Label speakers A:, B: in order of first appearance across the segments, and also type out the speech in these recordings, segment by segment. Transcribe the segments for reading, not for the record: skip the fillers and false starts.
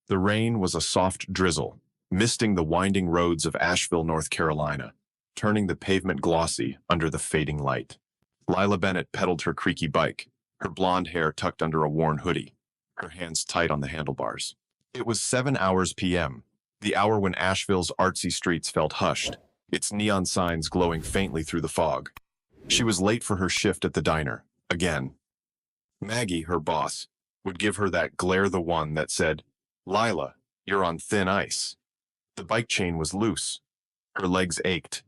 A: The rain was a soft drizzle, misting the winding roads of Asheville, North Carolina, turning the pavement glossy under the fading light. Lila Bennett pedaled her creaky bike, her blonde hair tucked under a worn hoodie, her hands tight on the handlebars. It was 7 hours p.m., the hour when Asheville's artsy streets felt hushed, its neon signs glowing faintly through the fog. She was late for her shift at the diner, again. Maggie, her boss, would give her that glare, the one that said, "Lila, you're on thin ice." The bike chain was loose. Her legs ached,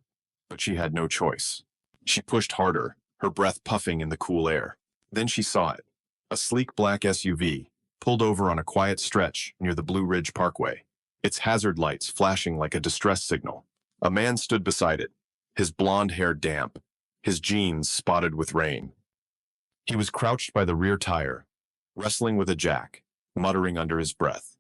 A: but she had no choice. She pushed harder, her breath puffing in the cool air. Then she saw it. A sleek black SUV pulled over on a quiet stretch near the Blue Ridge Parkway, its hazard lights flashing like a distress signal. A man stood beside it, his blonde hair damp, his jeans spotted with rain. He was crouched by the rear tire, wrestling with a jack, muttering under his breath.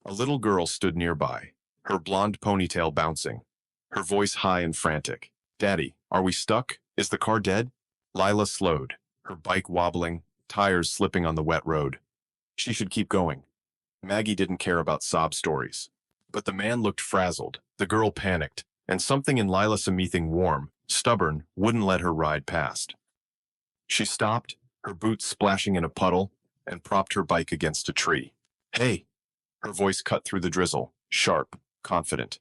A: A little girl stood nearby, her blonde ponytail bouncing, her voice high and frantic. "Daddy, are we stuck? Is the car dead?" Lila slowed, her bike wobbling, tires slipping on the wet road. She should keep going. Maggie didn't care about sob stories. But the man looked frazzled, the girl panicked, and something in Lila Samething warm, stubborn, wouldn't let her ride past. She stopped, her boots splashing in a puddle, and propped her bike against a tree. "Hey!" Her voice cut through the drizzle, sharp, confident.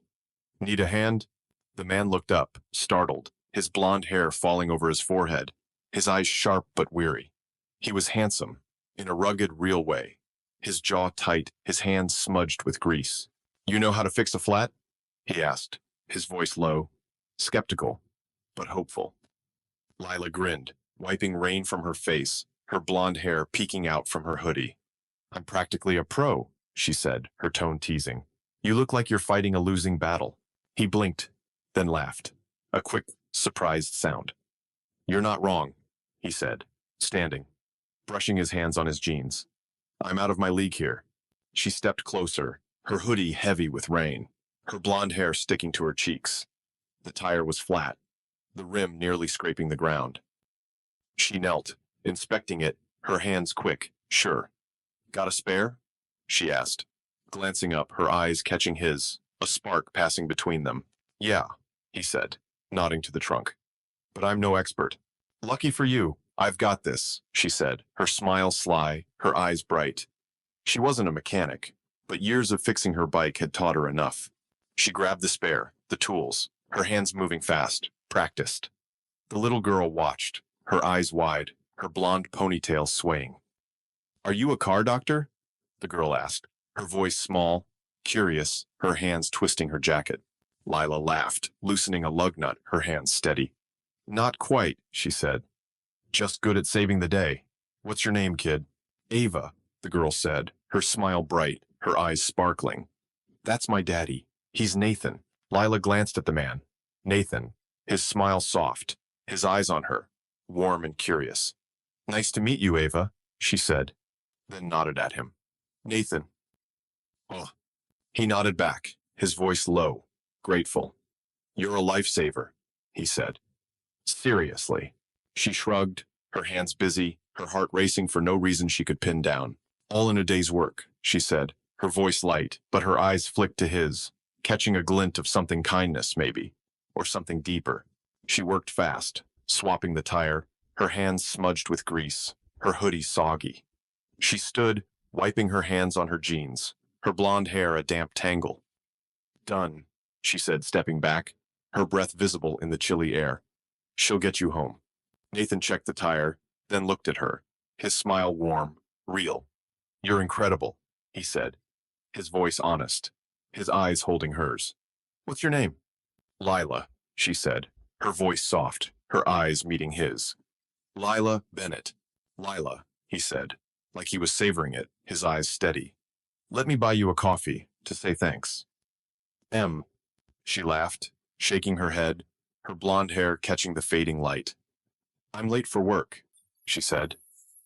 A: "Need a hand?" The man looked up, startled, his blonde hair falling over his forehead, his eyes sharp but weary. He was handsome, in a rugged, real way, his jaw tight, his hands smudged with grease. "You know how to fix a flat?" he asked, his voice low, skeptical, but hopeful. Lila grinned, wiping rain from her face, her blonde hair peeking out from her hoodie. "I'm practically a pro," she said, her tone teasing. "You look like you're fighting a losing battle." He blinked, then laughed, a quick, surprised sound. "You're not wrong," he said, standing, brushing his hands on his jeans. "I'm out of my league here." She stepped closer, her hoodie heavy with rain, her blonde hair sticking to her cheeks. The tire was flat, the rim nearly scraping the ground. She knelt, inspecting it, her hands quick, sure. "Got a spare?" she asked, glancing up, her eyes catching his, a spark passing between them. "Yeah," he said, nodding to the trunk. "But I'm no expert." "Lucky for you, I've got this," she said, her smile sly, her eyes bright. She wasn't a mechanic, but years of fixing her bike had taught her enough. She grabbed the spare, the tools, her hands moving fast, practiced. The little girl watched, her eyes wide, her blonde ponytail swaying. "Are you a car doctor?" the girl asked, her voice small, curious, her hands twisting her jacket. Lila laughed, loosening a lug nut, her hands steady. "Not quite," she said. "Just good at saving the day. What's your name, kid?" "Ava," the girl said, her smile bright, her eyes sparkling. "That's my daddy. He's Nathan." Lila glanced at the man. Nathan, his smile soft, his eyes on her, warm and curious. "Nice to meet you, Ava," she said, then nodded at him. "Nathan." "Oh." He nodded back, his voice low, grateful. "You're a lifesaver," he said. "Seriously." She shrugged, her hands busy, her heart racing for no reason she could pin down. "All in a day's work," she said, her voice light, but her eyes flicked to his, catching a glint of something kindness, maybe, or something deeper. She worked fast, swapping the tire, her hands smudged with grease, her hoodie soggy. She stood, wiping her hands on her jeans, her blonde hair a damp tangle. "Done," she said, stepping back, her breath visible in the chilly air. "She'll get you home." Nathan checked the tire, then looked at her, his smile warm, real. "You're incredible," he said, his voice honest, his eyes holding hers. "What's your name?" "Lila," she said, her voice soft, her eyes meeting his. "Lila Bennett." "Lila," he said, like he was savoring it, his eyes steady. "Let me buy you a coffee, to say thanks." She laughed, shaking her head, her blonde hair catching the fading light. "I'm late for work," she said.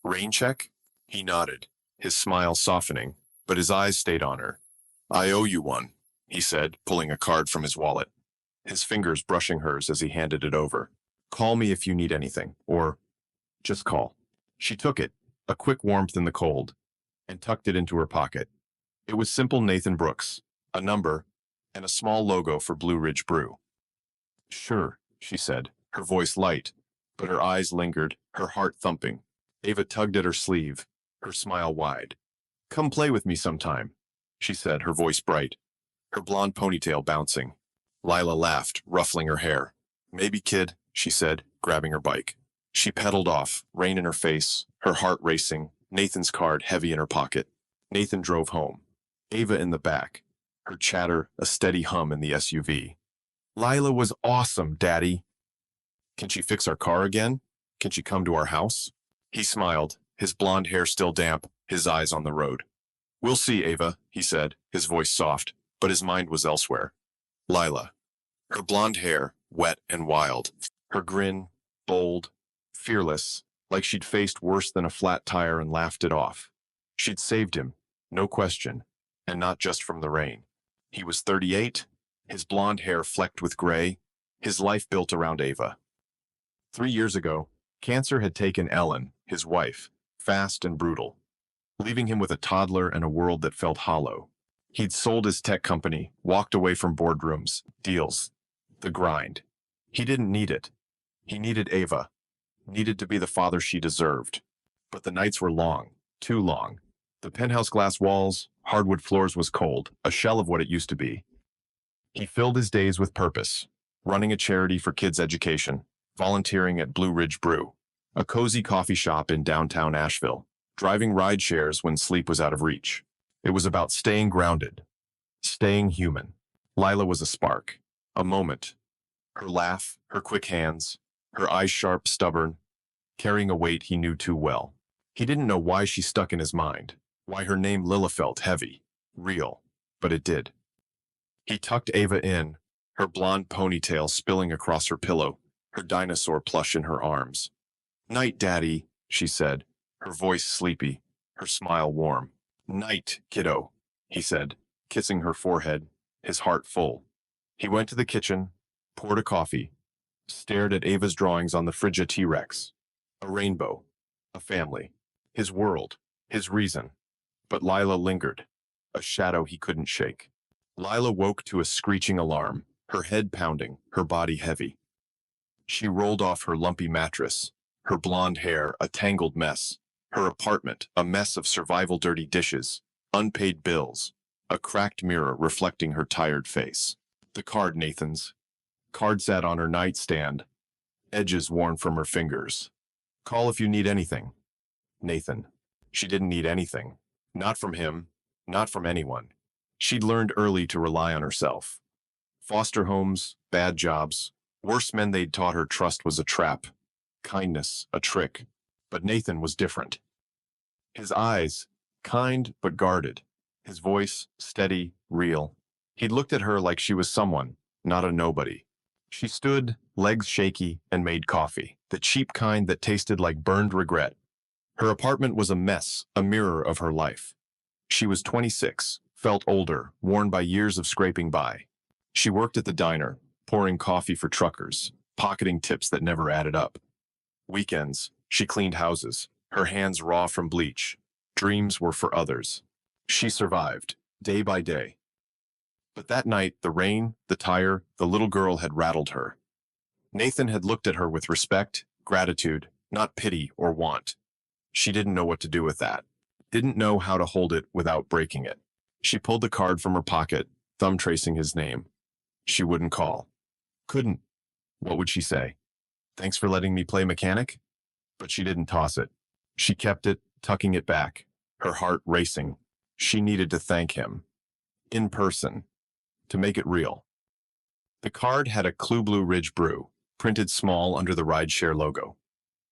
A: "Rain check?" He nodded, his smile softening, but his eyes stayed on her. "I owe you one," he said, pulling a card from his wallet, his fingers brushing hers as he handed it over. "Call me if you need anything, or just call." She took it, a quick warmth in the cold, and tucked it into her pocket. It was simple Nathan Brooks, a number, and a small logo for Blue Ridge Brew. Sure, she said, her voice light, but her eyes lingered, her heart thumping. Ava tugged at her sleeve, her smile wide. Come play with me sometime, she said, her voice bright, her blonde ponytail bouncing. Lila laughed, ruffling her hair. Maybe, kid, she said, grabbing her bike. She pedaled off, rain in her face, her heart racing, Nathan's card heavy in her pocket. Nathan drove home, Ava in the back, her chatter a steady hum in the SUV. Lila was awesome, Daddy. Can she fix our car again? Can she come to our house? He smiled, his blonde hair still damp, his eyes on the road. We'll see, Ava, he said, his voice soft, but his mind was elsewhere. Lila. Her blonde hair, wet and wild. Her grin, bold, fearless, like she'd faced worse than a flat tire and laughed it off. She'd saved him, no question, and not just from the rain. He was 38, his blonde hair flecked with gray, his life built around Ava. 3 years ago, cancer had taken Ellen, his wife, fast and brutal, leaving him with a toddler and a world that felt hollow. He'd sold his tech company, walked away from boardrooms, deals, the grind. He didn't need it. He needed Ava, needed to be the father she deserved. But the nights were long, too long. The penthouse glass walls, hardwood floors was cold, a shell of what it used to be. He filled his days with purpose, running a charity for kids' education, volunteering at Blue Ridge Brew, a cozy coffee shop in downtown Asheville, driving ride shares when sleep was out of reach. It was about staying grounded, staying human. Lila was a spark, a moment. Her laugh, her quick hands, her eyes sharp, stubborn, carrying a weight he knew too well. He didn't know why she stuck in his mind, why her name Lila felt heavy, real, but it did. He tucked Ava in, her blonde ponytail spilling across her pillow, her dinosaur plush in her arms. Night, Daddy, she said, her voice sleepy, her smile warm. Night, kiddo, he said, kissing her forehead, his heart full. He went to the kitchen, poured a coffee, stared at Ava's drawings on the Frigga T-Rex. A rainbow, a family, his world, his reason. But Lila lingered, a shadow he couldn't shake. Lila woke to a screeching alarm, her head pounding, her body heavy. She rolled off her lumpy mattress, her blonde hair a tangled mess, her apartment a mess of survival dirty dishes, unpaid bills, a cracked mirror reflecting her tired face. The card, Nathan's. Card sat on her nightstand, edges worn from her fingers. Call if you need anything. Nathan. She didn't need anything. Not from him, not from anyone. She'd learned early to rely on herself. Foster homes, bad jobs, worse men they'd taught her trust was a trap, kindness a trick. But Nathan was different. His eyes, kind but guarded. His voice, steady, real. He'd looked at her like she was someone, not a nobody. She stood, legs shaky, and made coffee, the cheap kind that tasted like burned regret. Her apartment was a mess, a mirror of her life. She was 26, felt older, worn by years of scraping by. She worked at the diner, pouring coffee for truckers, pocketing tips that never added up. Weekends, she cleaned houses, her hands raw from bleach. Dreams were for others. She survived, day by day. But that night, the rain, the tire, the little girl had rattled her. Nathan had looked at her with respect, gratitude, not pity or want. She didn't know what to do with that. Didn't know how to hold it without breaking it. She pulled the card from her pocket, thumb tracing his name. She wouldn't call. Couldn't. What would she say? Thanks for letting me play mechanic? But she didn't toss it. She kept it, tucking it back, her heart racing. She needed to thank him. In person. To make it real. The card had a Blue Ridge Brew, printed small under the rideshare logo.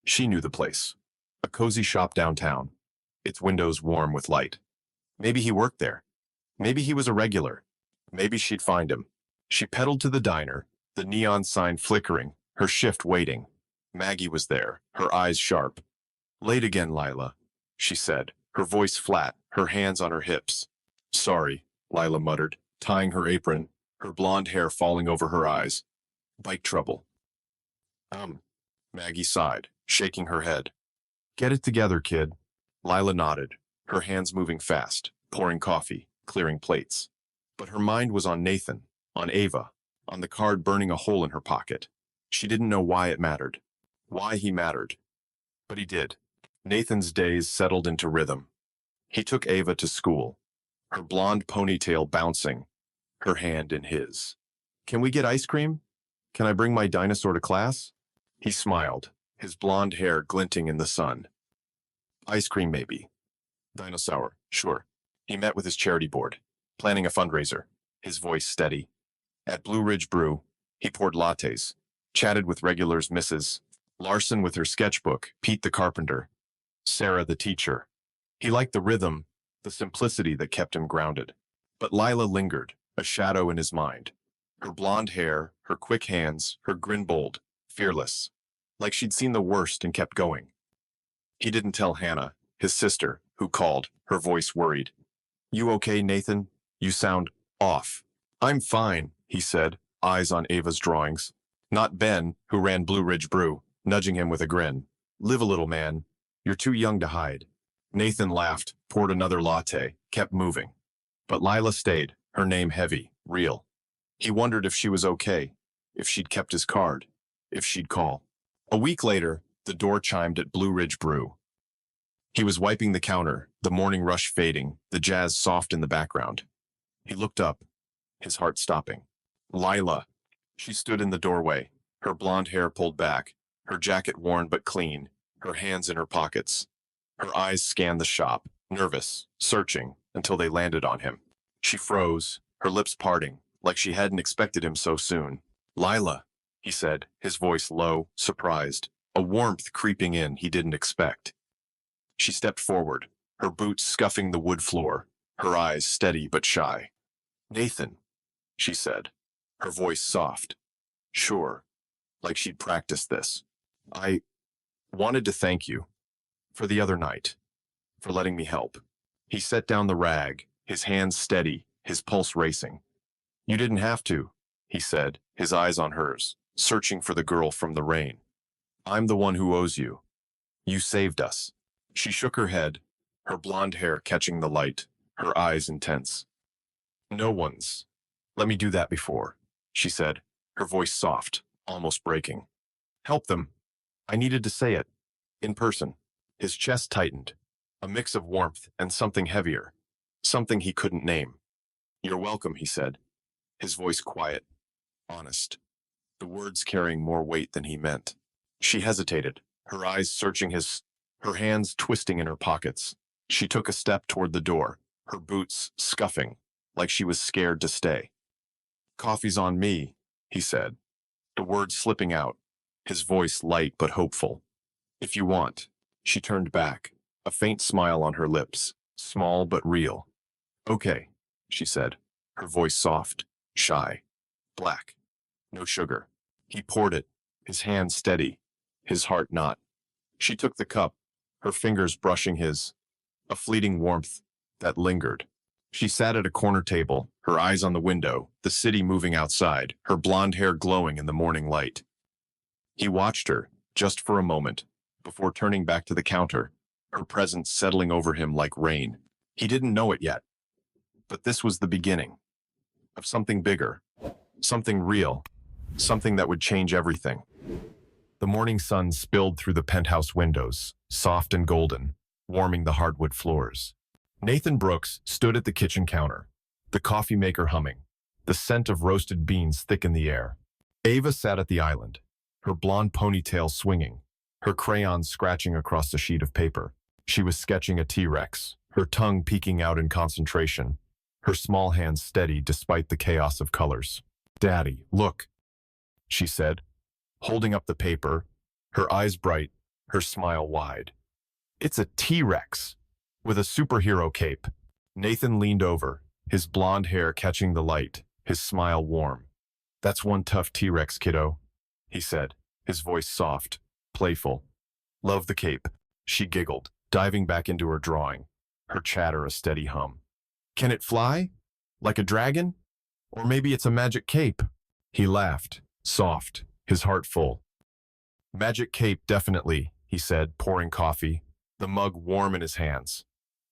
A: She knew the place. A cozy shop downtown, its windows warm with light. Maybe he worked there. Maybe he was a regular. Maybe she'd find him. She pedaled to the diner, the neon sign flickering, her shift waiting. Maggie was there, her eyes sharp. Late again, Lila, she said, her voice flat, her hands on her hips. Sorry, Lila muttered, tying her apron, her blonde hair falling over her eyes. Bike trouble. Maggie sighed, shaking her head. Get it together, kid. Lila nodded, her hands moving fast, pouring coffee, clearing plates. But her mind was on Nathan, on Ava, on the card burning a hole in her pocket. She didn't know why it mattered, why he mattered. But he did. Nathan's days settled into rhythm. He took Ava to school, her blonde ponytail bouncing, her hand in his. "Can we get ice cream? Can I bring my dinosaur to class?" He smiled, his blonde hair glinting in the sun. "Ice cream, maybe. Dinosaur, sure." He met with his charity board, planning a fundraiser, his voice steady. At Blue Ridge Brew, he poured lattes, chatted with regulars Mrs. Larson with her sketchbook, Pete the carpenter, Sarah the teacher. He liked the rhythm, the simplicity that kept him grounded. But Lila lingered, a shadow in his mind. Her blonde hair, her quick hands, her grin bold, fearless, like she'd seen the worst and kept going. He didn't tell Hannah, his sister, who called, her voice worried. "You okay, Nathan? You sound off." "I'm fine," he said, eyes on Ava's drawings. Not Ben, who ran Blue Ridge Brew, nudging him with a grin. "Live a little, man. You're too young to hide." Nathan laughed, poured another latte, kept moving. But Lila stayed, her name heavy, real. He wondered if she was okay, if she'd kept his card, if she'd call. A week later, the door chimed at Blue Ridge Brew. He was wiping the counter, the morning rush fading, the jazz soft in the background. He looked up, his heart stopping. Lila. She stood in the doorway, her blonde hair pulled back, her jacket worn but clean, her hands in her pockets. Her eyes scanned the shop, nervous, searching, until they landed on him. She froze, her lips parting, like she hadn't expected him so soon. "Lila," he said, his voice low, surprised, a warmth creeping in he didn't expect. She stepped forward, her boots scuffing the wood floor, her eyes steady but shy. "Nathan," she said, her voice soft. Sure, like she'd practiced this. "I wanted to thank you for the other night, for letting me help." He set down the rag, his hands steady, his pulse racing. "You didn't have to," he said, his eyes on hers, searching for the girl from the rain. "I'm the one who owes you. You saved us." She shook her head, her blonde hair catching the light, her eyes intense. "No one's let me do that before," she said, her voice soft, almost breaking. "Help them. I needed to say it. In person." His chest tightened, a mix of warmth and something heavier, something he couldn't name. "You're welcome," he said, his voice quiet, honest, the words carrying more weight than he meant. She hesitated, her eyes searching his, her hands twisting in her pockets. She took a step toward the door, her boots scuffing, like she was scared to stay. "Coffee's on me," he said, the words slipping out, his voice light but hopeful. "If you want." She turned back, a faint smile on her lips, small but real. "Okay," she said, her voice soft, shy, black, no sugar. He poured it, his hand steady, his heart not. She took the cup, her fingers brushing his, a fleeting warmth that lingered. She sat at a corner table, her eyes on the window, the city moving outside, her blonde hair glowing in the morning light. He watched her, just for a moment, before turning back to the counter, her presence settling over him like rain. He didn't know it yet, but this was the beginning of something bigger, something real, something that would change everything. The morning sun spilled through the penthouse windows, soft and golden, warming the hardwood floors. Nathan Brooks stood at the kitchen counter, the coffee maker humming, the scent of roasted beans thick in the air. Ava sat at the island, her blonde ponytail swinging, her crayons scratching across the sheet of paper. She was sketching a T-Rex, her tongue peeking out in concentration, her small hands steady despite the chaos of colors. "Daddy, look," she said, holding up the paper, her eyes bright, her smile wide. "It's a T-Rex with a superhero cape." Nathan leaned over, his blonde hair catching the light, his smile warm. "That's one tough T-Rex, kiddo," he said, his voice soft, playful. "Love the cape," she giggled, diving back into her drawing, her chatter a steady hum. "Can it fly? Like a dragon? Or maybe it's a magic cape?" He laughed, soft, his heart full. "Magic cape, definitely," he said, pouring coffee, the mug warm in his hands.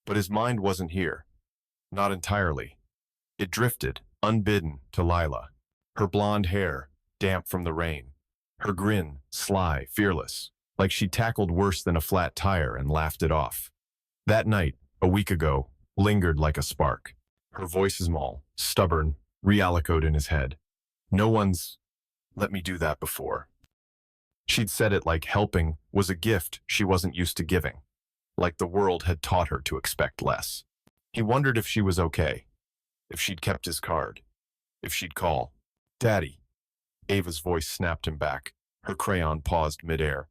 A: But his mind wasn't here. Not entirely. It drifted, unbidden, to Lila. Her blonde hair, damp from the rain. Her grin, sly, fearless, like she'd tackled worse than a flat tire and laughed it off. That night, a week ago, lingered like a spark. Her voice small, stubborn, reallocated in his head. No one's let me do that before. She'd said it like helping was a gift she wasn't used to giving, like the world had taught her to expect less. He wondered if she was okay, if she'd kept his card, if she'd call. Daddy. Ava's voice snapped him back. Her crayon paused midair.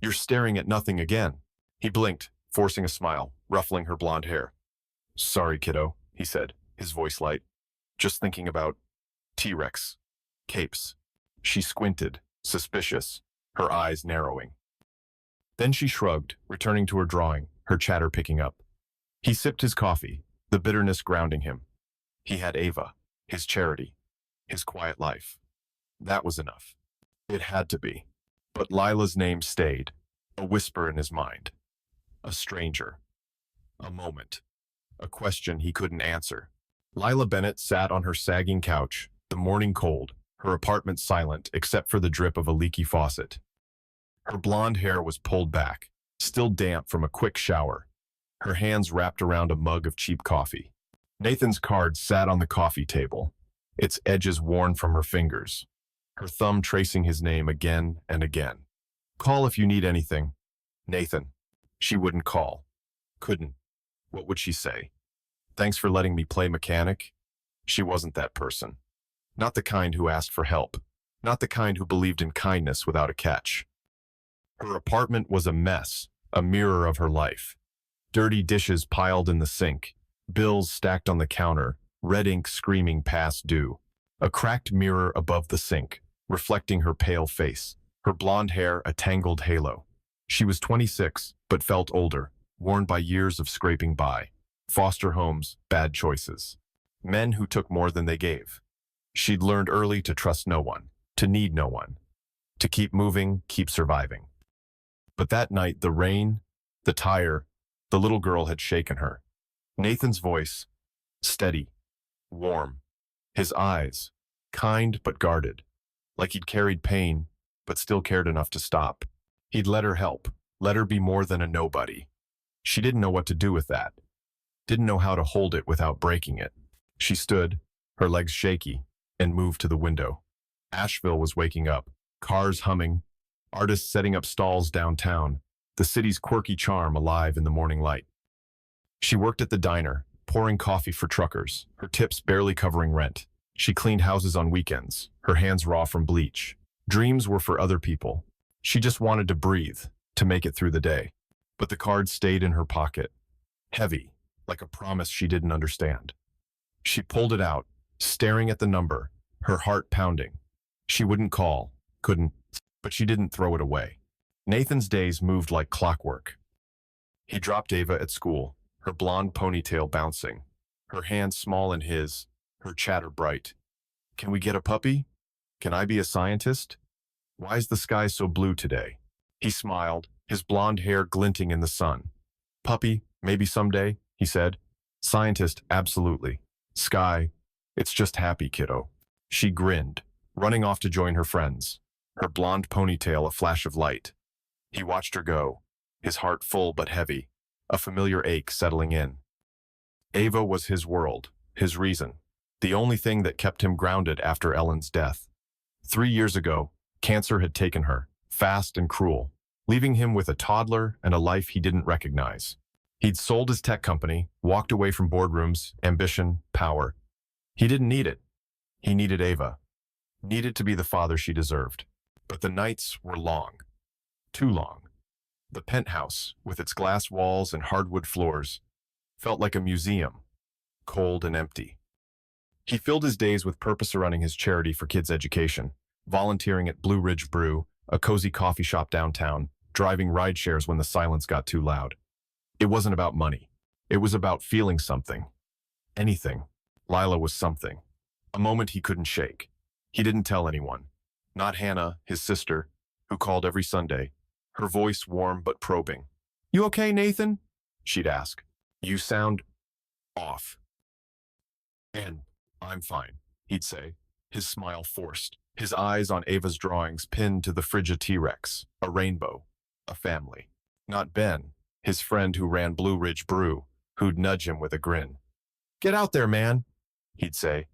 A: You're staring at nothing again. He blinked, forcing a smile, ruffling her blonde hair. Sorry, kiddo, he said, his voice light. Just thinking about T-Rex. Capes. She squinted, suspicious, her eyes narrowing. Then she shrugged, returning to her drawing, her chatter picking up. He sipped his coffee, the bitterness grounding him. He had Ava, his charity, his quiet life. That was enough. It had to be. But Lila's name stayed, a whisper in his mind. A stranger. A moment. A question he couldn't answer. Lila Bennett sat on her sagging couch, the morning cold, her apartment silent except for the drip of a leaky faucet. Her blonde hair was pulled back, still damp from a quick shower, her hands wrapped around a mug of cheap coffee. Nathan's card sat on the coffee table, its edges worn from her fingers, her thumb tracing his name again and again. Call if you need anything. Nathan. She wouldn't call. Couldn't. What would she say? Thanks for letting me play mechanic? She wasn't that person. Not the kind who asked for help. Not the kind who believed in kindness without a catch. Her apartment was a mess, a mirror of her life. Dirty dishes piled in the sink, bills stacked on the counter, red ink screaming past due. A cracked mirror above the sink, reflecting her pale face, her blonde hair a tangled halo. She was 26, but felt older, worn by years of scraping by. Foster homes, bad choices. Men who took more than they gave. She'd learned early to trust no one, to need no one, to keep moving, keep surviving. But that night, the rain, the tire, the little girl had shaken her. Nathan's voice, steady, warm. His eyes, kind but guarded, like he'd carried pain, but still cared enough to stop. He'd let her help, let her be more than a nobody. She didn't know what to do with that, didn't know how to hold it without breaking it. She stood, her legs shaky, and moved to the window. Asheville was waking up, cars humming, artists setting up stalls downtown, the city's quirky charm alive in the morning light. She worked at the diner, pouring coffee for truckers, her tips barely covering rent. She cleaned houses on weekends, her hands raw from bleach. Dreams were for other people. She just wanted to breathe, to make it through the day. But the card stayed in her pocket, heavy, like a promise she didn't understand. She pulled it out, staring at the number, her heart pounding. She wouldn't call, couldn't, but she didn't throw it away. Nathan's days moved like clockwork. He dropped Ava at school, her blonde ponytail bouncing, her hand small in his, her chatter bright. Can we get a puppy? Can I be a scientist? Why's the sky so blue today? He smiled, his blonde hair glinting in the sun. Puppy, maybe someday, he said. Scientist, absolutely. Sky, it's just happy, kiddo. She grinned, running off to join her friends, her blonde ponytail a flash of light. He watched her go, his heart full but heavy, a familiar ache settling in. Ava was his world, his reason, the only thing that kept him grounded after Ellen's death. 3 years ago, cancer had taken her, fast and cruel, leaving him with a toddler and a life he didn't recognize. He'd sold his tech company, walked away from boardrooms, ambition, power. He didn't need it. He needed Ava. Needed to be the father she deserved. But the nights were long. Too long. The penthouse, with its glass walls and hardwood floors, felt like a museum, cold and empty. He filled his days with purpose surrounding his charity for kids' education, volunteering at Blue Ridge Brew, a cozy coffee shop downtown, driving ride shares when the silence got too loud. It wasn't about money. It was about feeling something. Anything. Lila was something. A moment he couldn't shake. He didn't tell anyone. Not Hannah, his sister, who called every Sunday, her voice warm but probing. You okay, Nathan? She'd ask. You sound off. And I'm fine, he'd say, his smile forced, his eyes on Ava's drawings pinned to the frigid T-Rex, a rainbow, a family. Not Ben, his friend who ran Blue Ridge Brew, who'd nudge him with a grin. Get out there, man, he'd say.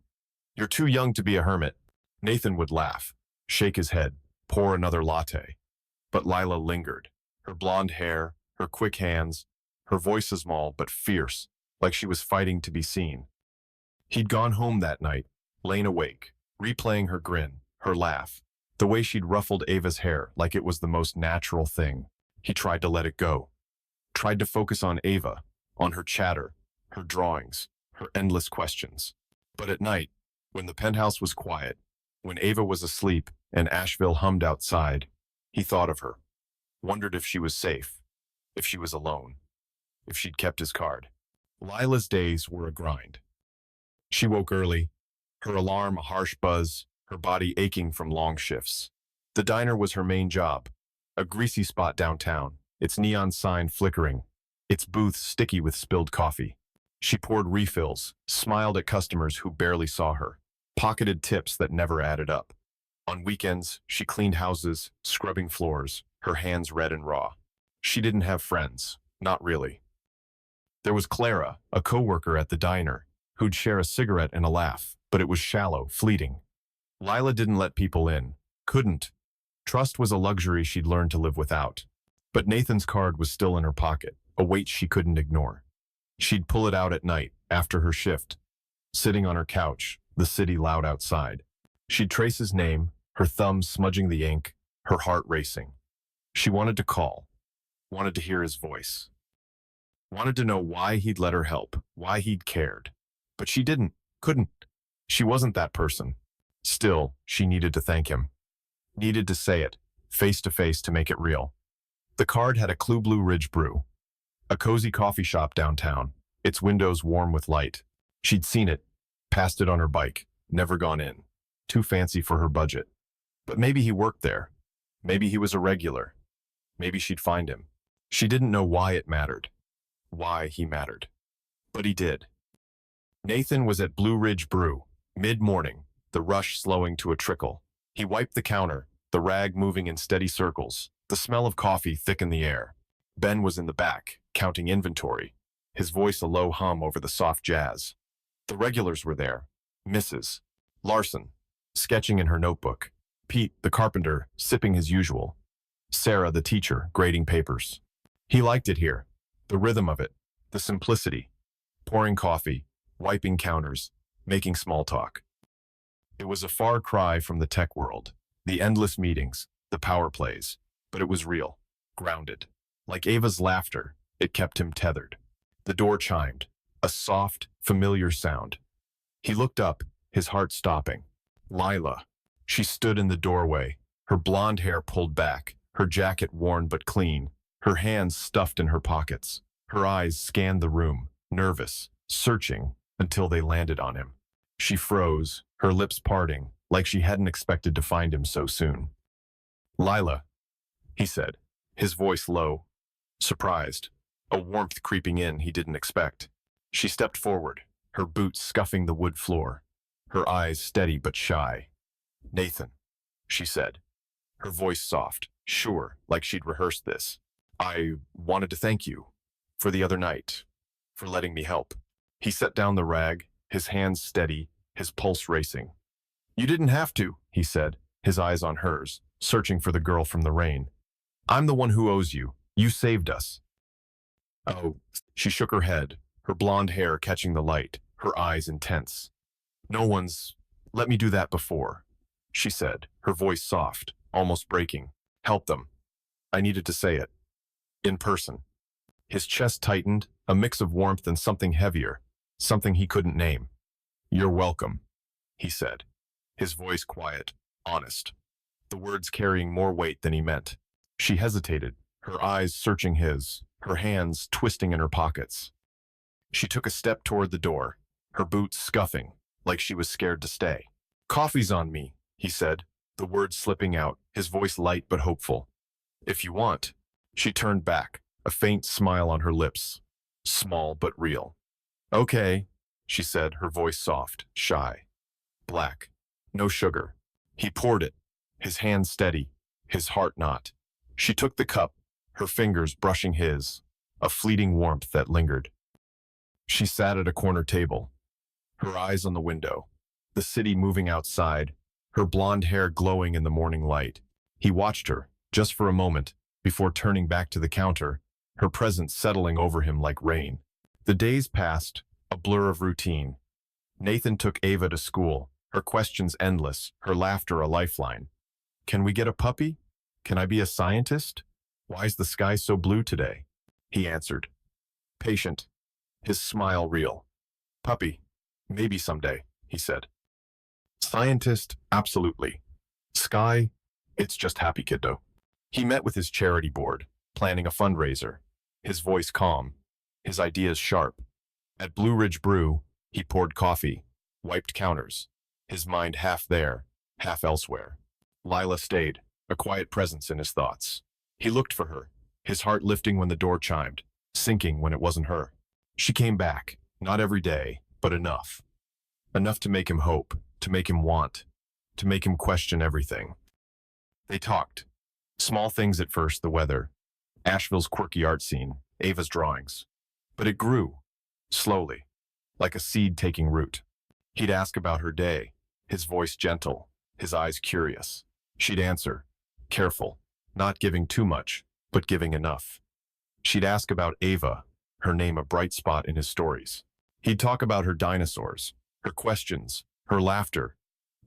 A: You're too young to be a hermit. Nathan would laugh, shake his head, pour another latte. But Lila lingered, her blonde hair, her quick hands, her voice small but fierce, like she was fighting to be seen. He'd gone home that night, lain awake, replaying her grin, her laugh, the way she'd ruffled Ava's hair like it was the most natural thing. He tried to let it go, tried to focus on Ava, on her chatter, her drawings, her endless questions. But at night, when the penthouse was quiet, when Ava was asleep and Asheville hummed outside, he thought of her, wondered if she was safe, if she was alone, if she'd kept his card. Lila's days were a grind. She woke early, her alarm a harsh buzz, her body aching from long shifts. The diner was her main job, a greasy spot downtown, its neon sign flickering, its booth sticky with spilled coffee. She poured refills, smiled at customers who barely saw her, pocketed tips that never added up. On weekends, she cleaned houses, scrubbing floors, her hands red and raw. She didn't have friends, not really. There was Clara, a coworker at the diner, who'd share a cigarette and a laugh, but it was shallow, fleeting. Lila didn't let people in, couldn't. Trust was a luxury she'd learned to live without. But Nathan's card was still in her pocket, a weight she couldn't ignore. She'd pull it out at night, after her shift, sitting on her couch, the city loud outside. She'd trace his name, her thumbs smudging the ink, her heart racing. She wanted to call, wanted to hear his voice, wanted to know why he'd let her help, why he'd cared. But she didn't, couldn't. She wasn't that person. Still, she needed to thank him. Needed to say it, face to face to make it real. The card had a Clue Blue Ridge Brew, a cozy coffee shop downtown, its windows warm with light. She'd seen it, passed it on her bike, never gone in. Too fancy for her budget. But maybe he worked there. Maybe he was a regular. Maybe she'd find him. She didn't know why it mattered, why he mattered. But he did. Nathan was at Blue Ridge Brew, mid-morning, the rush slowing to a trickle. He wiped the counter, the rag moving in steady circles, the smell of coffee thick in the air. Ben was in the back, counting inventory, his voice a low hum over the soft jazz. The regulars were there, Mrs. Larson, sketching in her notebook, Pete, the carpenter, sipping his usual, Sarah, the teacher, grading papers. He liked it here, the rhythm of it, the simplicity, pouring coffee, wiping counters, making small talk. It was a far cry from the tech world, the endless meetings, the power plays, but it was real, grounded. Like Ava's laughter, it kept him tethered. The door chimed, a soft, familiar sound. He looked up, his heart stopping. Lila. She stood in the doorway, her blonde hair pulled back, her jacket worn but clean, her hands stuffed in her pockets. Her eyes scanned the room, nervous, searching, until they landed on him. She froze, her lips parting, like she hadn't expected to find him so soon. Lila, he said, his voice low, surprised, a warmth creeping in he didn't expect. She stepped forward, her boots scuffing the wood floor, her eyes steady but shy. Nathan, she said, her voice soft, sure, like she'd rehearsed this. I wanted to thank you for the other night, for letting me help. He set down the rag, his hands steady, his pulse racing. You didn't have to, he said, his eyes on hers, searching for the girl from the rain. I'm the one who owes you. You saved us. Oh, she shook her head, her blonde hair catching the light, her eyes intense. No one's let me do that before, she said, her voice soft, almost breaking. Help them. I needed to say it. In person. His chest tightened, a mix of warmth and something heavier, something he couldn't name. You're welcome, he said, his voice quiet, honest, the words carrying more weight than he meant. She hesitated, her eyes searching his, her hands twisting in her pockets. She took a step toward the door, her boots scuffing, like she was scared to stay. Coffee's on me, he said, the words slipping out, his voice light but hopeful. If you want. She turned back, a faint smile on her lips, small but real. Okay, she said, her voice soft, shy. Black. No sugar. He poured it, his hand steady, his heart not. She took the cup, her fingers brushing his, a fleeting warmth that lingered. She sat at a corner table, her eyes on the window, the city moving outside, her blonde hair glowing in the morning light. He watched her, just for a moment, before turning back to the counter, her presence settling over him like rain. The days passed, a blur of routine. Nathan took Ava to school, her questions endless, her laughter a lifeline. Can we get a puppy? Can I be a scientist? Why's the sky so blue today? He answered. Patient, his smile real. Puppy, maybe someday, he said. Scientist, absolutely. Sky, it's just happy, kiddo. He met with his charity board, planning a fundraiser, his voice calm, his ideas sharp. At Blue Ridge Brew, he poured coffee, wiped counters, his mind half there, half elsewhere. Lila stayed, a quiet presence in his thoughts. He looked for her, his heart lifting when the door chimed, sinking when it wasn't her. She came back, not every day, but enough. Enough to make him hope, to make him want, to make him question everything. They talked. Small things at first, the weather, Asheville's quirky art scene, Ava's drawings. But it grew, slowly, like a seed taking root. He'd ask about her day, his voice gentle, his eyes curious. She'd answer, careful, not giving too much, but giving enough. She'd ask about Ava, her name a bright spot in his stories. He'd talk about her dinosaurs, her questions, her laughter,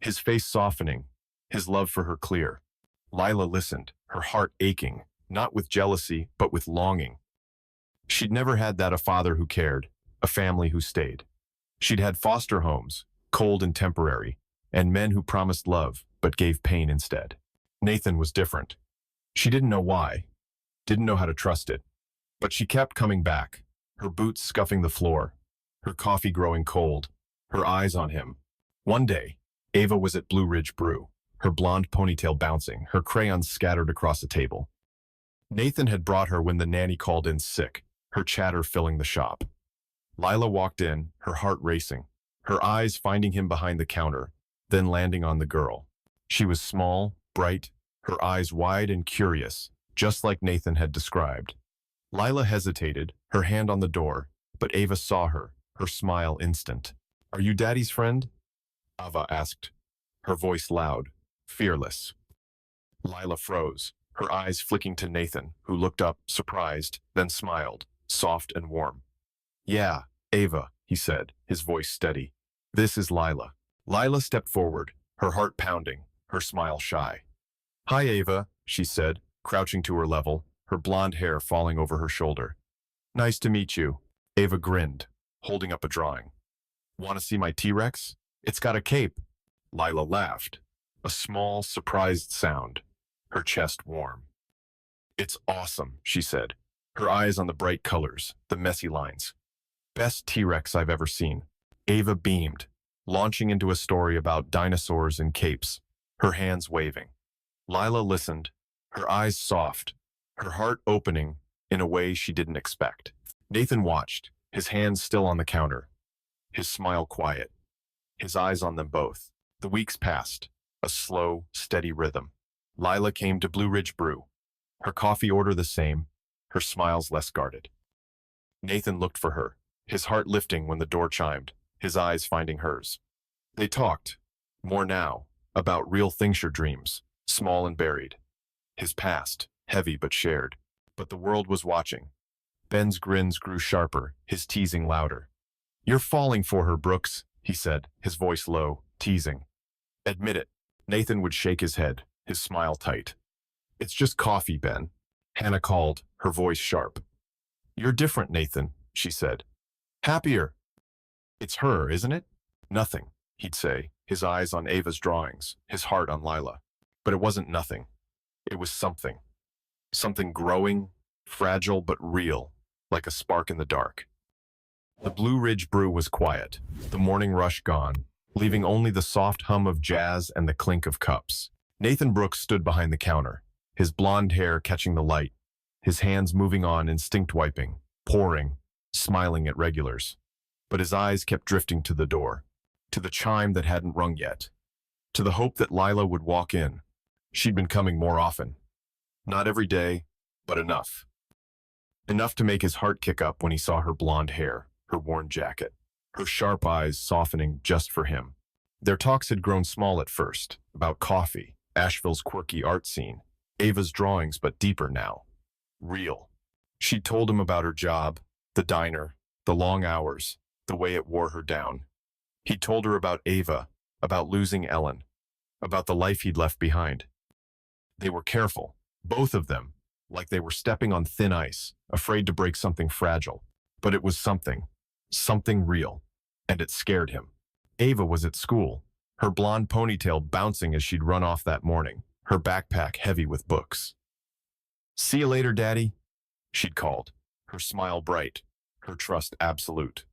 A: his face softening, his love for her clear. Lila listened, her heart aching, not with jealousy, but with longing. She'd never had that a father who cared, a family who stayed. She'd had foster homes, cold and temporary, and men who promised love, but gave pain instead. Nathan was different. She didn't know why, didn't know how to trust it. But she kept coming back, her boots scuffing the floor, her coffee growing cold, her eyes on him. One day, Ava was at Blue Ridge Brew, her blonde ponytail bouncing, her crayons scattered across the table. Nathan had brought her when the nanny called in sick, her chatter filling the shop. Lila walked in, her heart racing, her eyes finding him behind the counter, then landing on the girl. She was small, bright, her eyes wide and curious, just like Nathan had described. Lila hesitated, her hand on the door, but Ava saw her, her smile instant. Are you Daddy's friend? Ava asked, her voice loud, fearless. Lila froze, her eyes flicking to Nathan, who looked up, surprised, then smiled, soft and warm. Yeah, Ava, he said, his voice steady. This is Lila. Lila stepped forward, her heart pounding, her smile shy. Hi, Ava, she said, crouching to her level, her blonde hair falling over her shoulder. Nice to meet you. Ava grinned, holding up a drawing. Want to see my T-Rex? It's got a cape. Lila laughed, a small, surprised sound, her chest warm. It's awesome, she said, her eyes on the bright colors, the messy lines. Best T-Rex I've ever seen. Ava beamed, launching into a story about dinosaurs and capes, her hands waving. Lila listened, her eyes soft, her heart opening in a way she didn't expect. Nathan watched, his hands still on the counter, his smile quiet, his eyes on them both. The weeks passed, a slow, steady rhythm. Lila came to Blue Ridge Brew, her coffee order the same, her smiles less guarded. Nathan looked for her, his heart lifting when the door chimed, his eyes finding hers. They talked, more now, about real things, your dreams, small and buried. His past, heavy but shared. But the world was watching. Ben's grins grew sharper, his teasing louder. You're falling for her, Brooks, he said, his voice low, teasing. Admit it. Nathan would shake his head, his smile tight. It's just coffee, Ben. Hannah called, her voice sharp. You're different, Nathan, she said. Happier. It's her, isn't it? Nothing, he'd say, his eyes on Ava's drawings, his heart on Lila. But it wasn't nothing. It was something. Something growing, fragile but real, like a spark in the dark. The Blue Ridge Brew was quiet, the morning rush gone, leaving only the soft hum of jazz and the clink of cups. Nathan Brooks stood behind the counter, his blonde hair catching the light, his hands moving on instinct wiping, pouring, smiling at regulars. But his eyes kept drifting to the door, to the chime that hadn't rung yet, to the hope that Lila would walk in. She'd been coming more often. Not every day, but enough. Enough to make his heart kick up when he saw her blonde hair, her worn jacket, her sharp eyes softening just for him. Their talks had grown small at first, about coffee, Asheville's quirky art scene, Ava's drawings, but deeper now. Real. She'd told him about her job, the diner, the long hours, the way it wore her down. He'd told her about Ava, about losing Ellen, about the life he'd left behind. They were careful, both of them, like they were stepping on thin ice, afraid to break something fragile. But it was something real, and it scared him. Ava was at school, her blonde ponytail bouncing as she'd run off that morning, her backpack heavy with books. "See you later, Daddy," she'd called, her smile bright, her trust absolute.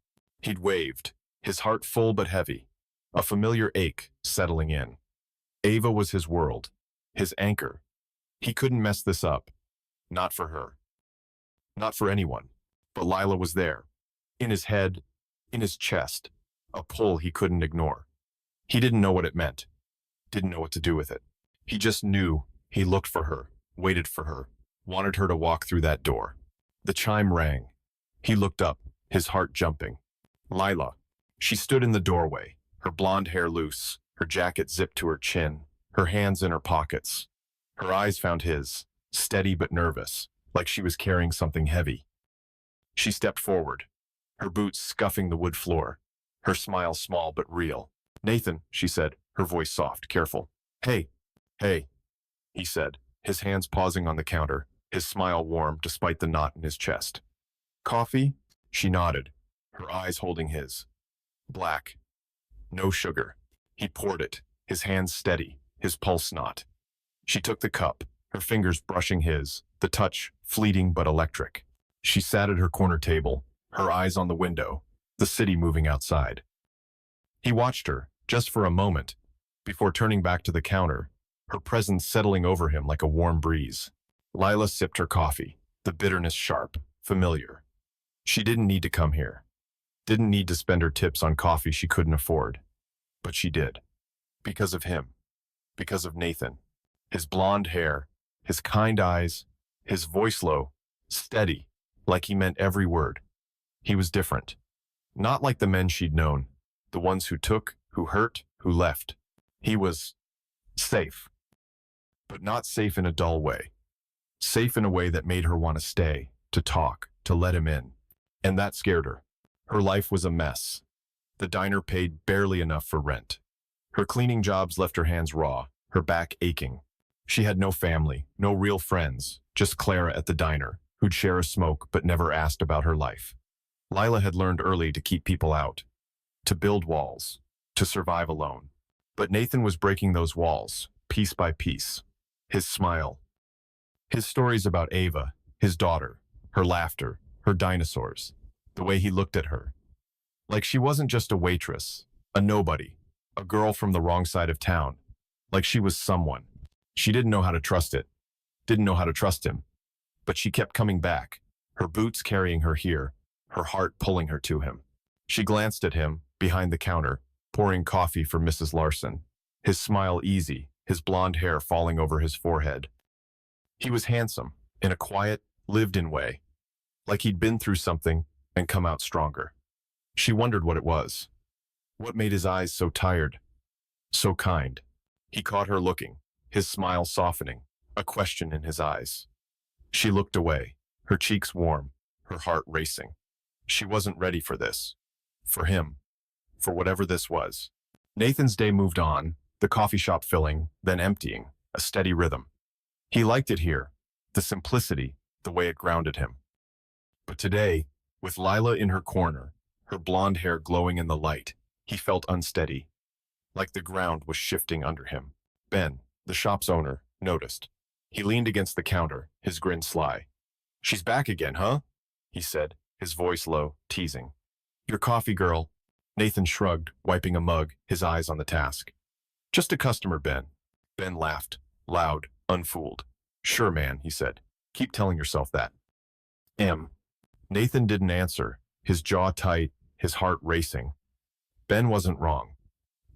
A: He'd waved, his heart full but heavy, a familiar ache settling in. Ava was his world, his anchor. He couldn't mess this up. Not for her. Not for anyone. But Lila was there. In his head, in his chest, a pull he couldn't ignore. He didn't know what it meant. Didn't know what to do with it. He just knew he looked for her, waited for her, wanted her to walk through that door. The chime rang. He looked up, his heart jumping. Lila. She stood in the doorway, her blonde hair loose, her jacket zipped to her chin, her hands in her pockets. Her eyes found his, steady but nervous, like she was carrying something heavy. She stepped forward, her boots scuffing the wood floor, her smile small but real. "Nathan," she said, her voice soft, careful. Hey, he said, his hands pausing on the counter, his smile warm despite the knot in his chest. "Coffee?" She nodded, her eyes holding his. Black. No sugar. He poured it, his hands steady, his pulse not. She took the cup, her fingers brushing his, the touch fleeting but electric. She sat at her corner table, her eyes on the window, the city moving outside. He watched her, just for a moment, before turning back to the counter, her presence settling over him like a warm breeze. Lila sipped her coffee, the bitterness sharp, familiar. She didn't need to come here. Didn't need to spend her tips on coffee she couldn't afford. But she did. Because of him. Because of Nathan. His blonde hair, his kind eyes, his voice low, steady, like he meant every word. He was different. Not like the men she'd known, the ones who took, who hurt, who left. He was safe. But not safe in a dull way. Safe in a way that made her want to stay, to talk, to let him in. And that scared her. Her life was a mess. The diner paid barely enough for rent. Her cleaning jobs left her hands raw, her back aching. She had no family, no real friends, just Clara at the diner, who'd share a smoke but never asked about her life. Lila had learned early to keep people out, to build walls, to survive alone. But Nathan was breaking those walls, piece by piece. His smile. His stories about Ava, his daughter, her laughter, her dinosaurs, the way he looked at her. Like she wasn't just a waitress, a nobody, a girl from the wrong side of town. Like she was someone. She didn't know how to trust it, didn't know how to trust him. But she kept coming back, her boots carrying her here, her heart pulling her to him. She glanced at him, behind the counter, pouring coffee for Mrs. Larson, his smile easy, his blonde hair falling over his forehead. He was handsome, in a quiet, lived-in way, like he'd been through something and come out stronger. She wondered what it was. What made his eyes so tired, so kind? He caught her looking, his smile softening, a question in his eyes. She looked away, her cheeks warm, her heart racing. She wasn't ready for this. For him. For whatever this was. Nathan's day moved on, the coffee shop filling, then emptying, a steady rhythm. He liked it here, the simplicity, the way it grounded him. But today, with Lila in her corner, her blonde hair glowing in the light, he felt unsteady, like the ground was shifting under him. Ben, the shop's owner, noticed. He leaned against the counter, his grin sly. "She's back again, huh?" he said, his voice low, teasing. "Your coffee, girl." Nathan shrugged, wiping a mug, his eyes on the task. "Just a customer, Ben." Ben laughed, loud, unfooled. "Sure, man," he said. "Keep telling yourself that." Nathan didn't answer, his jaw tight, his heart racing. Ben wasn't wrong.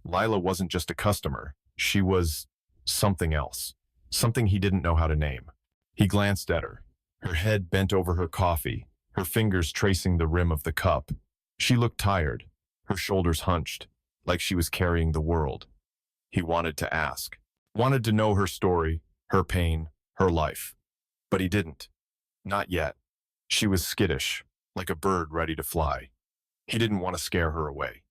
A: Lila wasn't just a customer. She was something else. Something he didn't know how to name. He glanced at her, her head bent over her coffee, her fingers tracing the rim of the cup. She looked tired, her shoulders hunched, like she was carrying the world. He wanted to ask, wanted to know her story, her pain, her life. But he didn't. Not yet. She was skittish, like a bird ready to fly. He didn't want to scare her away.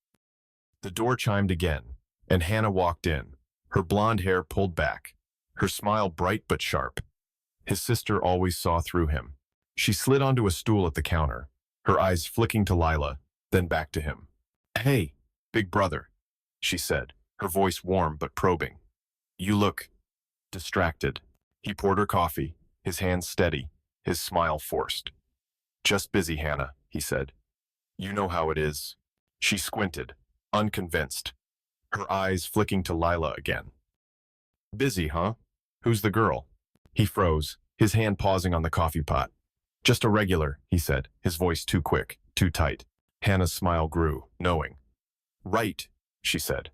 A: The door chimed again, and Hannah walked in, her blonde hair pulled back, her smile bright but sharp. His sister always saw through him. She slid onto a stool at the counter, her eyes flicking to Lila, then back to him. "Hey, big brother," she said, her voice warm but probing. "You look distracted." He poured her coffee, his hands steady, his smile forced. "Just busy, Hannah," he said. "You know how it is." She squinted, unconvinced, her eyes flicking to Lila again. "Busy, huh? Who's the girl?" He froze, his hand pausing on the coffee pot. "Just a regular," he said, his voice too quick, too tight. Hannah's smile grew, knowing. "Right," she said.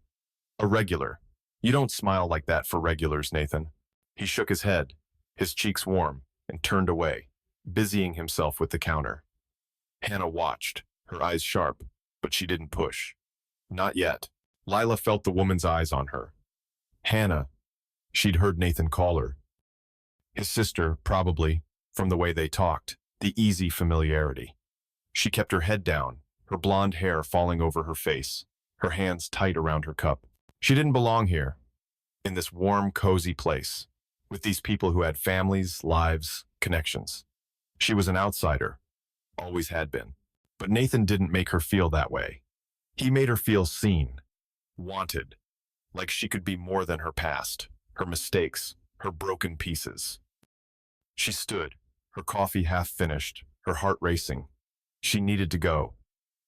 A: "A regular. You don't smile like that for regulars, Nathan." He shook his head, his cheeks warm, and turned away, busying himself with the counter. Hannah watched, her eyes sharp, but she didn't push. Not yet. Lila felt the woman's eyes on her. Hannah. She'd heard Nathan call her. His sister, probably, from the way they talked, the easy familiarity. She kept her head down, her blonde hair falling over her face, her hands tight around her cup. She didn't belong here, in this warm, cozy place, with these people who had families, lives, connections. She was an outsider, always had been. But Nathan didn't make her feel that way. He made her feel seen, wanted, like she could be more than her past, her mistakes, her broken pieces. She stood, her coffee half finished, her heart racing. She needed to go,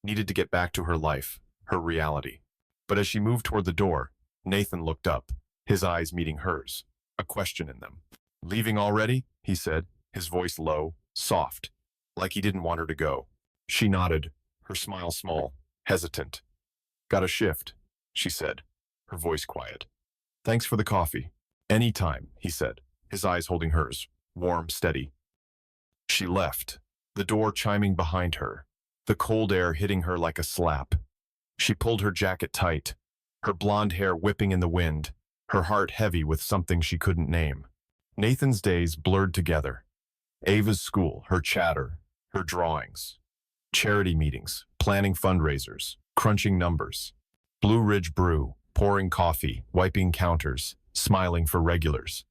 A: needed to get back to her life, her reality. But as she moved toward the door, Nathan looked up, his eyes meeting hers, a question in them. "Leaving already?" he said, his voice low, soft, like he didn't want her to go. She nodded, her smile small, hesitant. "Got a shift," she said, her voice quiet. "Thanks for the coffee." "Any time," he said, his eyes holding hers, warm, steady. She left, the door chiming behind her, the cold air hitting her like a slap. She pulled her jacket tight, her blonde hair whipping in the wind, her heart heavy with something she couldn't name. Nathan's days blurred together. Ava's school, her chatter, her drawings. Charity meetings, planning fundraisers, crunching numbers. Blue Ridge Brew, pouring coffee, wiping counters, smiling for regulars.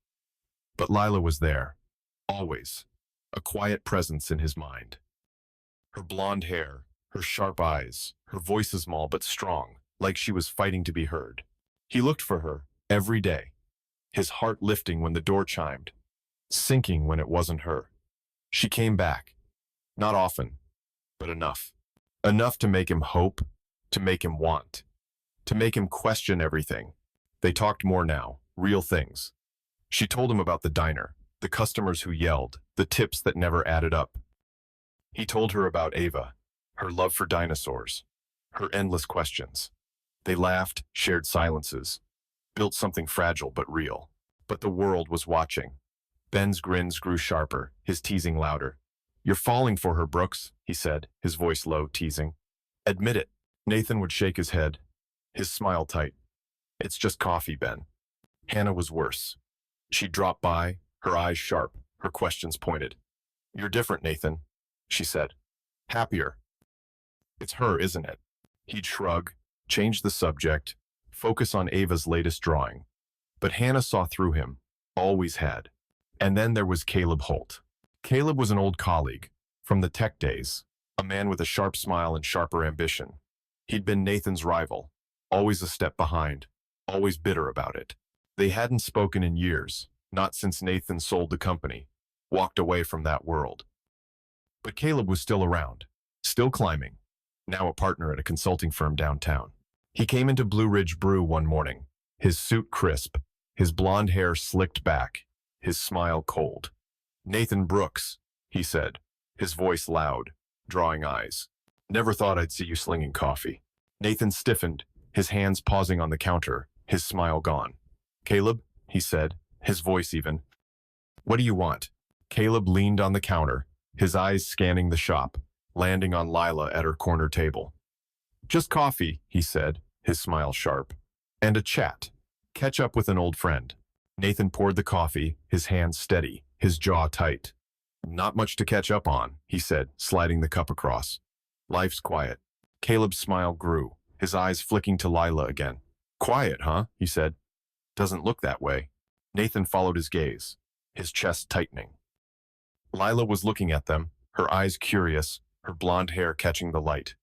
A: But Lila was there, always, a quiet presence in his mind. Her blonde hair, her sharp eyes, her voice small but strong, like she was fighting to be heard. He looked for her every day, his heart lifting when the door chimed, sinking when it wasn't her. She came back, not often, but enough. Enough to make him hope, to make him want, to make him question everything. They talked more now, real things. She told him about the diner, the customers who yelled, the tips that never added up. He told her about Ava, her love for dinosaurs, her endless questions. They laughed, shared silences, built something fragile but real. But the world was watching. Ben's grins grew sharper, his teasing louder. "You're falling for her, Brooks," he said, his voice low, teasing. "Admit it." Nathan would shake his head, his smile tight. "It's just coffee, Ben." Hannah was worse. She dropped by, her eyes sharp, her questions pointed. "You're different, Nathan," she said. "Happier." "It's her, isn't it?" He'd shrug, change the subject, focus on Ava's latest drawing. But Hannah saw through him, always had. And then there was Caleb Holt. Caleb was an old colleague, from the tech days, a man with a sharp smile and sharper ambition. He'd been Nathan's rival, always a step behind, always bitter about it. They hadn't spoken in years, not since Nathan sold the company, walked away from that world. But Caleb was still around, still climbing, now a partner at a consulting firm downtown. He came into Blue Ridge Brew one morning, his suit crisp, his blonde hair slicked back, his smile cold. "Nathan Brooks," he said, his voice loud, drawing eyes. Never thought I'd see you slinging coffee. Nathan stiffened, his hands pausing on the counter, his smile gone. Caleb, he said, his voice even. What do you want? Caleb leaned on the counter, his eyes scanning the shop, landing on Lila at her corner table. Just coffee, he said, his smile sharp. And a chat. Catch up with an old friend. Nathan poured the coffee, his hands steady, his jaw tight. Not much to catch up on, he said, sliding the cup across. Life's quiet. Caleb's smile grew, his eyes flicking to Lila again. Quiet, huh? He said. Doesn't look that way. Nathan followed his gaze, his chest tightening. Lila was looking at them, her eyes curious, her blonde hair catching the light.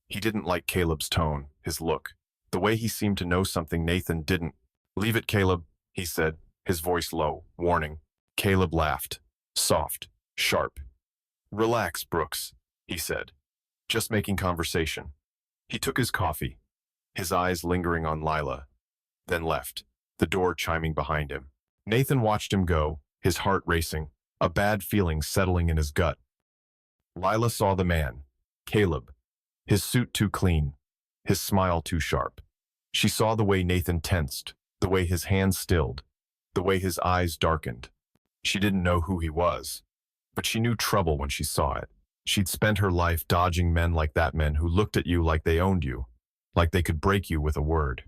A: He didn't like Caleb's tone, his look, the way he seemed to know something Nathan didn't. Leave it, Caleb, he said, his voice low, warning. Caleb laughed, soft, sharp. Relax, Brooks, he said, just making conversation. He took his coffee, his eyes lingering on Lila, then left, the door chiming behind him. Nathan watched him go, his heart racing, a bad feeling settling in his gut. Lila saw the man, Caleb, his suit too clean, his smile too sharp. She saw the way Nathan tensed, the way his hands stilled, the way his eyes darkened. She didn't know who he was, but she knew trouble when she saw it. She'd spent her life dodging men like that, men who looked at you like they owned you, like they could break you with a word.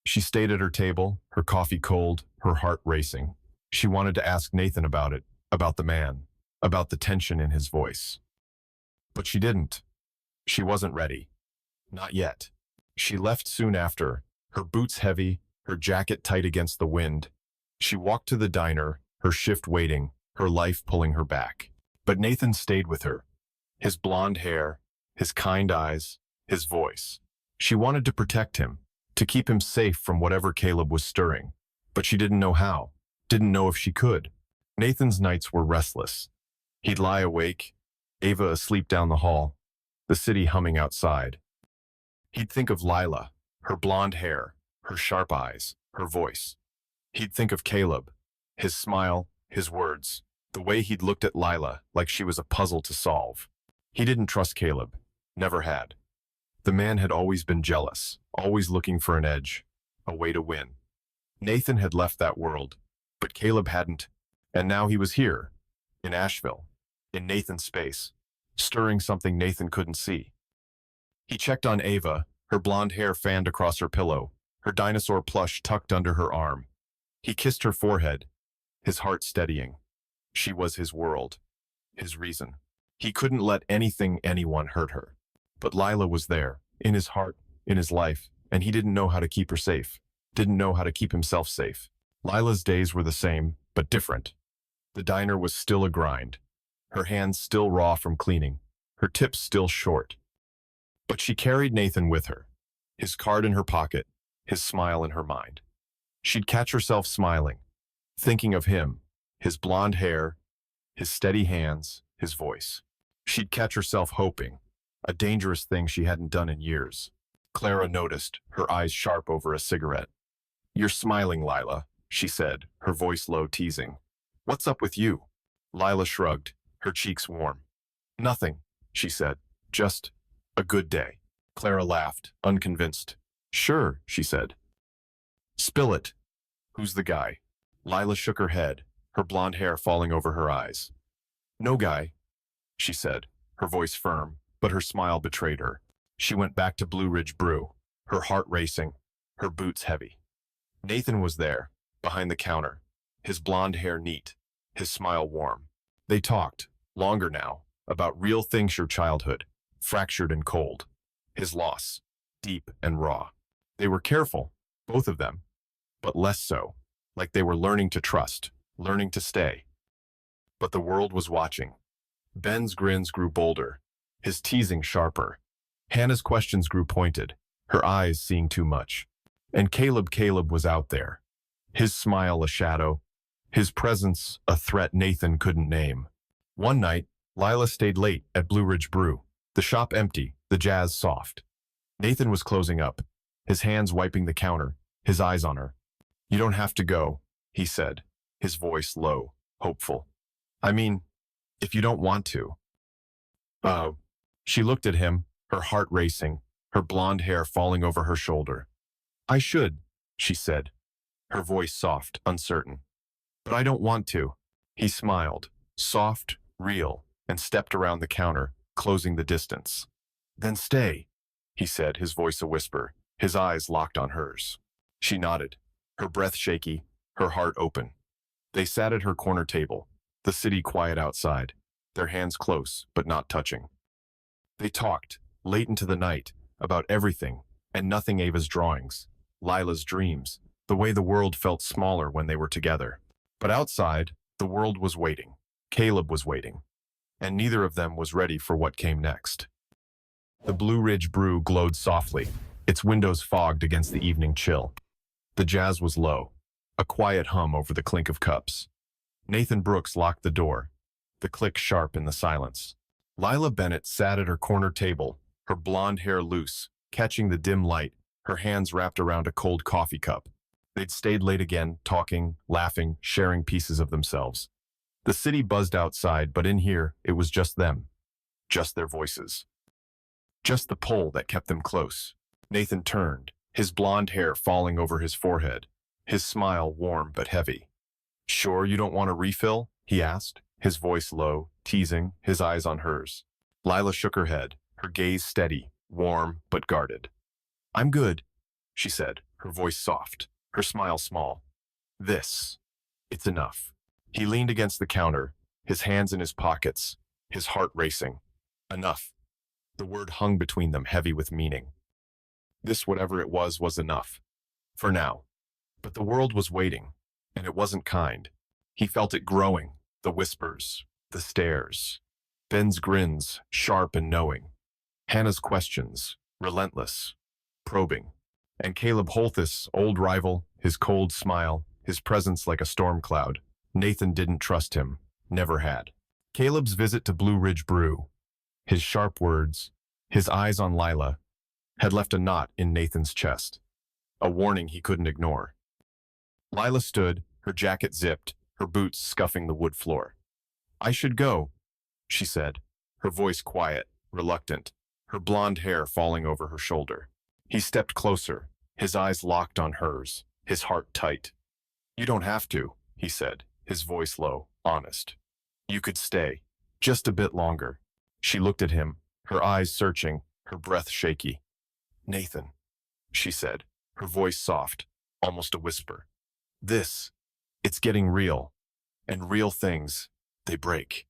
A: She stayed at her table, her coffee cold, her heart racing. She wanted to ask Nathan about it, about the man, about the tension in his voice. But she didn't. She wasn't ready. Not yet. She left soon after, her boots heavy, her jacket tight against the wind. She walked to the diner, her shift waiting, her life pulling her back. But Nathan stayed with her. His blonde hair, his kind eyes, his voice. She wanted to protect him, to keep him safe from whatever Caleb was stirring. But she didn't know how, didn't know if she could. Nathan's nights were restless. He'd lie awake, Ava asleep down the hall, the city humming outside. He'd think of Lila, her blonde hair, her sharp eyes, her voice. He'd think of Caleb, his smile, his words, the way he'd looked at Lila like she was a puzzle to solve. He didn't trust Caleb, never had. The man had always been jealous, always looking for an edge, a way to win. Nathan had left that world, but Caleb hadn't, and now he was here, in Asheville, in Nathan's space, stirring something Nathan couldn't see. He checked on Ava, her blonde hair fanned across her pillow, her dinosaur plush tucked under her arm. He kissed her forehead, his heart steadying. She was his world, his reason. He couldn't let anyone hurt her. But Lila was there, in his heart, in his life, and he didn't know how to keep her safe, didn't know how to keep himself safe. Lila's days were the same, but different. The diner was still a grind, her hands still raw from cleaning, her tips still short. But she carried Nathan with her, his card in her pocket, his smile in her mind. She'd catch herself smiling, thinking of him, his blonde hair, his steady hands, his voice. She'd catch herself hoping, a dangerous thing she hadn't done in years. Clara noticed, her eyes sharp over a cigarette. You're smiling, Lila, she said, her voice low, teasing. What's up with you? Lila shrugged, her cheeks warm. Nothing, she said, just a good day. Clara laughed, unconvinced. Sure, she said. Spill it. Who's the guy? Lila shook her head, her blonde hair falling over her eyes. No guy, she said, her voice firm, but her smile betrayed her. She went back to Blue Ridge Brew, her heart racing, her boots heavy. Nathan was there, behind the counter, his blonde hair neat, his smile warm. They talked, longer now, about real things, your childhood, fractured and cold. His loss, deep and raw. They were careful, both of them, but less so, like they were learning to trust, learning to stay. But the world was watching. Ben's grins grew bolder, his teasing sharper. Hannah's questions grew pointed, her eyes seeing too much. And Caleb was out there, his smile a shadow, his presence a threat Nathan couldn't name. One night, Lila stayed late at Blue Ridge Brew, the shop empty, the jazz soft. Nathan was closing up, his hands wiping the counter, his eyes on her. You don't have to go, he said, his voice low, hopeful. I mean, if you don't want to. She looked at him, her heart racing, her blonde hair falling over her shoulder. "I should," she said, her voice soft, uncertain. "But I don't want to." He smiled, soft, real, and stepped around the counter, closing the distance. "Then stay," he said, his voice a whisper, his eyes locked on hers. She nodded, her breath shaky, her heart open. They sat at her corner table, the city quiet outside, their hands close but not touching. They talked, late into the night, about everything and nothing: Ava's drawings, Lila's dreams, the way the world felt smaller when they were together. But outside, the world was waiting. Caleb was waiting. And neither of them was ready for what came next. The Blue Ridge Brew glowed softly, its windows fogged against the evening chill. The jazz was low, a quiet hum over the clink of cups. Nathan Brooks locked the door, the click sharp in the silence. Lila Bennett sat at her corner table, her blonde hair loose, catching the dim light, her hands wrapped around a cold coffee cup. They'd stayed late again, talking, laughing, sharing pieces of themselves. The city buzzed outside, but in here, it was just them. Just their voices. Just the pull that kept them close. Nathan turned, his blonde hair falling over his forehead, his smile warm but heavy. "Sure you don't want a refill?" he asked, his voice low, teasing, his eyes on hers. Lila shook her head, her gaze steady, warm but guarded. "I'm good," she said, her voice soft, her smile small. It's enough." He leaned against the counter, his hands in his pockets, his heart racing. Enough. The word hung between them, heavy with meaning. This, whatever it was enough. For now. But the world was waiting, and it wasn't kind. He felt it growing, the whispers, the stares. Ben's grins, sharp and knowing. Hannah's questions, relentless, probing. And Caleb Holthus, old rival, his cold smile, his presence like a storm cloud. Nathan didn't trust him, never had. Caleb's visit to Blue Ridge Brew, his sharp words, his eyes on Lila, had left a knot in Nathan's chest, a warning he couldn't ignore. Lila stood, her jacket zipped, her boots scuffing the wood floor. "I should go," she said, her voice quiet, reluctant, her blonde hair falling over her shoulder. He stepped closer, his eyes locked on hers, his heart tight. "You don't have to," he said, his voice low, honest. "You could stay, just a bit longer." She looked at him, her eyes searching, her breath shaky. "Nathan," she said, her voice soft, almost a whisper. It's getting real. And real things, they break."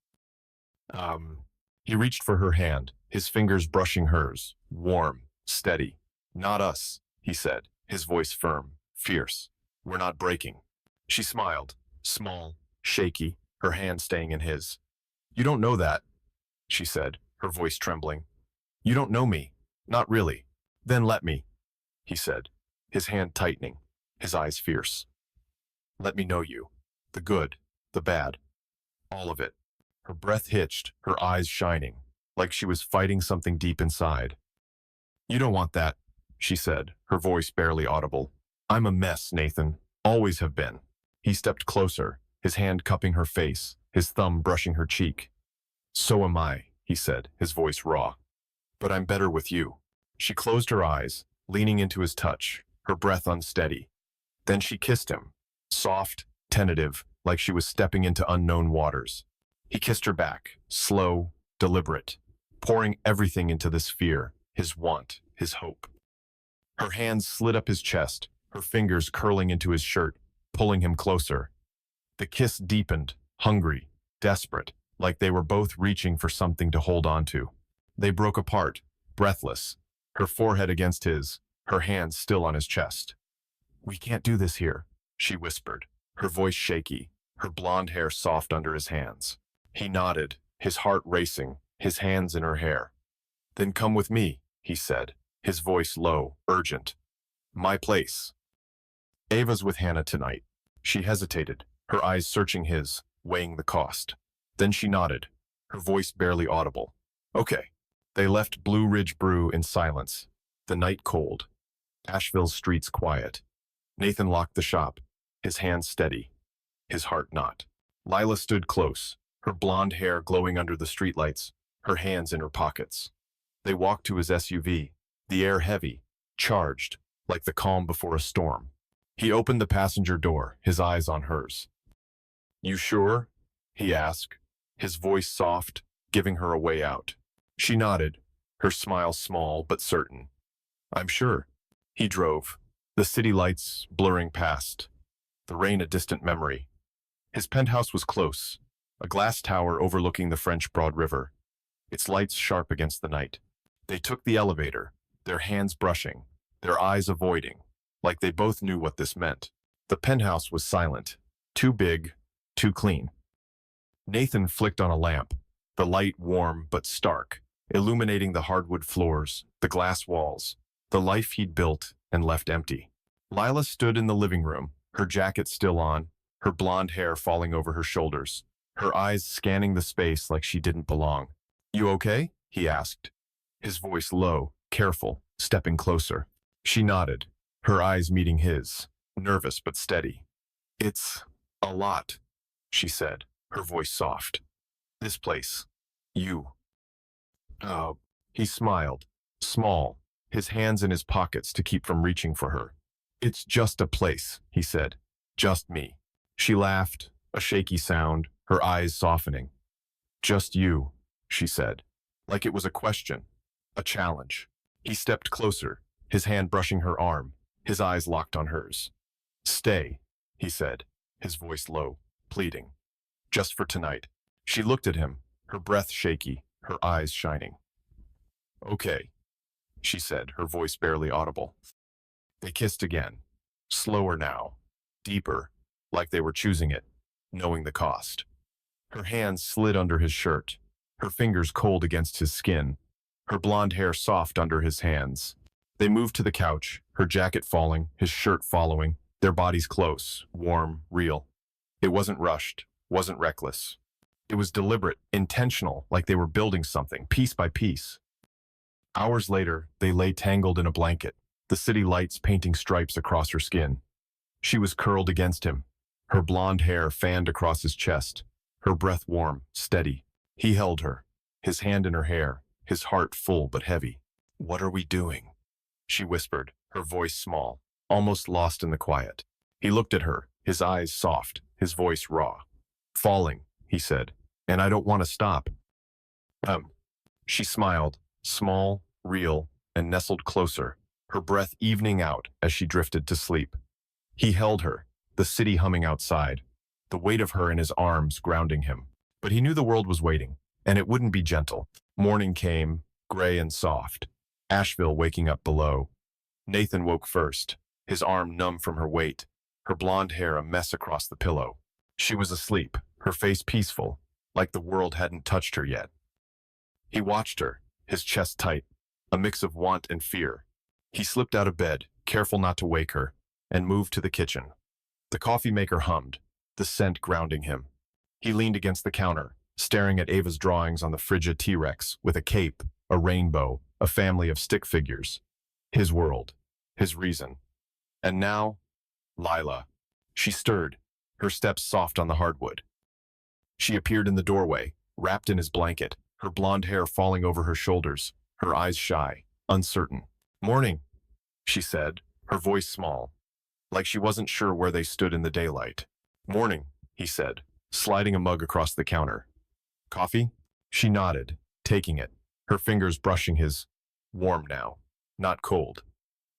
A: He reached for her hand, his fingers brushing hers, warm, steady. "Not us," he said, his voice firm, fierce. "We're not breaking." She smiled, small, shaky, her hand staying in his. "You don't know that," she said, her voice trembling. "You don't know me. Not really." "Then let me," he said, his hand tightening, his eyes fierce. "Let me know you. The good, the bad. All of it." Her breath hitched, her eyes shining, like she was fighting something deep inside. "You don't want that," she said, her voice barely audible. "I'm a mess, Nathan. Always have been." He stepped closer, his hand cupping her face, his thumb brushing her cheek. "So am I," he said, his voice raw. "But I'm better with you." She closed her eyes, leaning into his touch, her breath unsteady. Then she kissed him, soft, tentative, like she was stepping into unknown waters. He kissed her back, slow, deliberate, pouring everything into this fear, his want, his hope. Her hands slid up his chest, her fingers curling into his shirt, pulling him closer. The kiss deepened, hungry, desperate, like they were both reaching for something to hold on to. They broke apart, breathless, her forehead against his, her hands still on his chest. "We can't do this here," she whispered, her voice shaky, her blonde hair soft under his hands. He nodded, his heart racing, his hands in her hair. "Then come with me," he said, his voice low, urgent. "My place." "Ava's with Hannah tonight." She hesitated, her eyes searching his, weighing the cost. Then she nodded, her voice barely audible. "Okay." They left Blue Ridge Brew in silence, the night cold, Asheville's streets quiet. Nathan locked the shop, his hands steady, his heart not. Lila stood close, her blonde hair glowing under the streetlights, her hands in her pockets. They walked to his SUV, the air heavy, charged, like the calm before a storm. He opened the passenger door, his eyes on hers. "You sure?" he asked, his voice soft, giving her a way out. She nodded, her smile small but certain. "I'm sure." He drove, the city lights blurring past, the rain a distant memory. His penthouse was close, a glass tower overlooking the French Broad River, its lights sharp against the night. They took the elevator, their hands brushing, their eyes avoiding, like they both knew what this meant. The penthouse was silent, too big, too clean. Nathan flicked on a lamp, the light warm but stark, illuminating the hardwood floors, the glass walls, the life he'd built and left empty. Lila stood in the living room, her jacket still on, her blonde hair falling over her shoulders, her eyes scanning the space like she didn't belong. "You okay?" he asked, his voice low, careful, stepping closer. She nodded, her eyes meeting his, nervous but steady. "It's a lot," she said, her voice soft. "This place. You." "Oh." He smiled, small, his hands in his pockets to keep from reaching for her. "It's just a place," he said. "Just me." She laughed, a shaky sound, her eyes softening. "Just you," she said, like it was a question, a challenge. He stepped closer, his hand brushing her arm, his eyes locked on hers. "Stay," he said, his voice low, pleading. "Just for tonight." She looked at him, her breath shaky, her eyes shining. "Okay," she said, her voice barely audible. They kissed again, slower now, deeper, like they were choosing it, knowing the cost. Her hands slid under his shirt, her fingers cold against his skin, her blonde hair soft under his hands. They moved to the couch, her jacket falling, his shirt following, their bodies close, warm, real. It wasn't rushed, wasn't reckless. It was deliberate, intentional, like they were building something, piece by piece. Hours later, they lay tangled in a blanket, the city lights painting stripes across her skin. She was curled against him, her blonde hair fanned across his chest, her breath warm, steady. He held her, his hand in her hair, his heart full but heavy. "What are we doing?" she whispered, her voice small, almost lost in the quiet. He looked at her, his eyes soft, his voice raw. "Falling," he said, "and I don't want to stop." She smiled, small, real, and nestled closer, her breath evening out as she drifted to sleep. He held her, the city humming outside, the weight of her in his arms grounding him. But he knew the world was waiting, and it wouldn't be gentle. Morning came, gray and soft, Asheville waking up below. Nathan woke first, his arm numb from her weight, her blonde hair a mess across the pillow. She was asleep, her face peaceful, like the world hadn't touched her yet. He watched her, his chest tight, a mix of want and fear. He slipped out of bed, careful not to wake her, and moved to the kitchen. The coffee maker hummed, the scent grounding him. He leaned against the counter, staring at Ava's drawings on the frigid T-Rex with a cape, a rainbow, a family of stick figures. His world, his reason. And now, Lila. She stirred, her steps soft on the hardwood. She appeared in the doorway, wrapped in his blanket, her blonde hair falling over her shoulders, her eyes shy, uncertain. "Morning," she said, her voice small, like she wasn't sure where they stood in the daylight. "Morning," he said, sliding a mug across the counter. "Coffee?" She nodded, taking it, her fingers brushing his, warm now, not cold.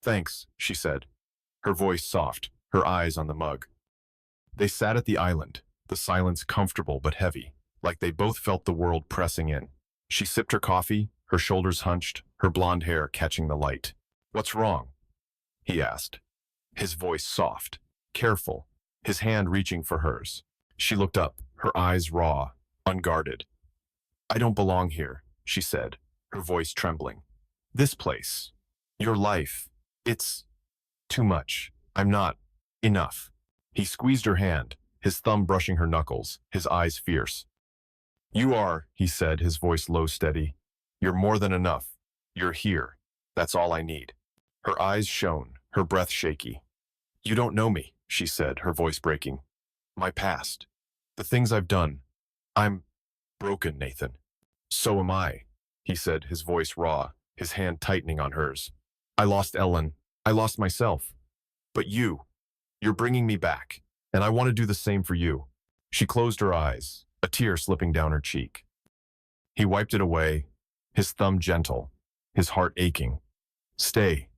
A: "Thanks," she said, her voice soft, her eyes on the mug. They sat at the island, the silence comfortable but heavy, like they both felt the world pressing in. She sipped her coffee, her shoulders hunched, her blonde hair catching the light. "What's wrong?" he asked, his voice soft, careful, his hand reaching for hers. She looked up, her eyes raw, unguarded. "I don't belong here," she said, her voice trembling. "This place, your life, it's too much. I'm not enough." He squeezed her hand, his thumb brushing her knuckles, his eyes fierce. "You are," he said, his voice low, steady. "You're more than enough. You're here. That's all I need." Her eyes shone, her breath shaky. "You don't know me," she said, her voice breaking. "My past. The things I've done. I'm broken, Nathan." "So am I," he said, his voice raw, his hand tightening on hers. I lost Ellen. I lost myself. But you're bringing me back, and I want to do the same for you. She closed her eyes, a tear slipping down her cheek. He wiped it away, his thumb gentle, his heart aching. Stay,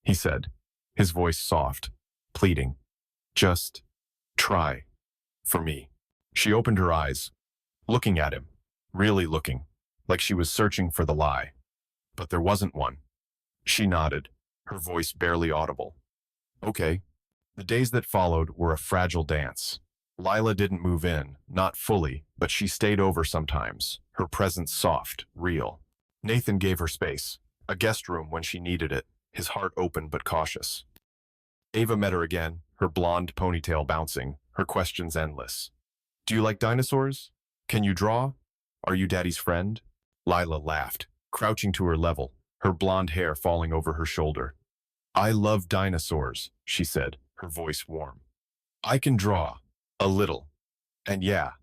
A: he said, his voice soft, pleading. Just try for me. She opened her eyes, looking at him, really looking, like she was searching for the lie. But there wasn't one. She nodded, her voice barely audible. Okay. The days that followed were a fragile dance. Lila didn't move in, not fully, but she stayed over sometimes, her presence soft, real. Nathan gave her space, a guest room when she needed it, his heart open but cautious. Ava met her again, her blonde ponytail bouncing, her questions endless. Do you like dinosaurs? Can you draw? Are you Daddy's friend? Lila laughed, crouching to her level, her blonde hair falling over her shoulder. I love dinosaurs, she said, her voice warm. I can draw. A little. And yeah,